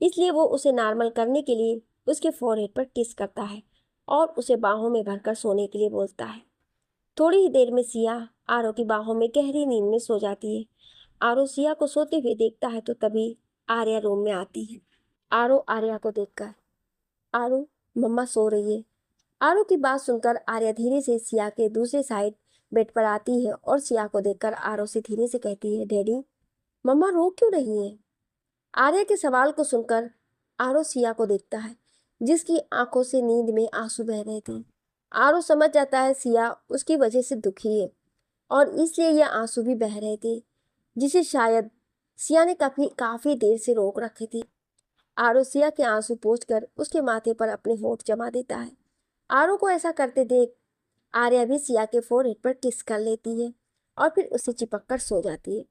Speaker 1: इसलिए वो उसे नॉर्मल करने के लिए उसके फोरहेड पर किस करता है और उसे बाहों में भरकर सोने के लिए बोलता है। थोड़ी ही देर में सिया आरो की बाहों में गहरी नींद में सो जाती है। आरो सिया को सोते हुए देखता है तो तभी आर्या रूम में आती है। आरो आर्या को देखकर, आरो, मम्मा सो रही है। आरो की बात सुनकर आर्या धीरे से सिया के दूसरे साइड बेड पर आती है और सिया को देखकर आरो से धीरे से कहती है, डैडी, मम्मा रो क्यों रही है? आर्या के सवाल को सुनकर आरो सिया को देखता है, जिसकी आंखों से नींद में आंसू बह रहे थे। आरो समझ जाता है सिया उसकी वजह से दुखी है और इसलिए ये आंसू भी बह रहे थे, जिसे शायद सिया ने काफी देर से रोक रखे थे। आरो सिया के आंसू पोंछकर उसके माथे पर अपने होठ जमा देता है। आरो को ऐसा करते देख आर्या भी सिया के फोरहेड पर किस कर लेती है और फिर उसे चिपक कर सो जाती है।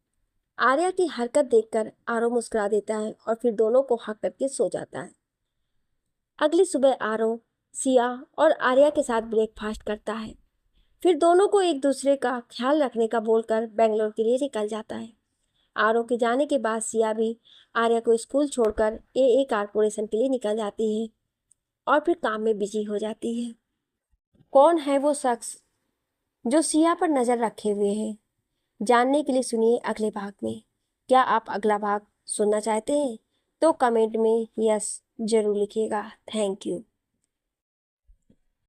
Speaker 1: आर्या की हरकत देखकर आरो मुस्कुरा देता है और फिर दोनों को हक करके सो जाता है। अगली सुबह आरो सिया और आर्या के साथ ब्रेकफास्ट करता है, फिर दोनों को एक दूसरे का ख्याल रखने का बोलकर बेंगलोर के लिए निकल जाता है। आरो के जाने के बाद सिया भी आर्या को स्कूल छोड़कर एए कारपोरेशन के लिए निकल जाती है और फिर काम में बिजी हो जाती है। कौन है वो शख्स जो सिया पर नजर रखे हुए है, जानने के लिए सुनिए अगले भाग में। क्या आप अगला भाग सुनना चाहते हैं? तो कमेंट में यस जरूर लिखिएगा। Thank you.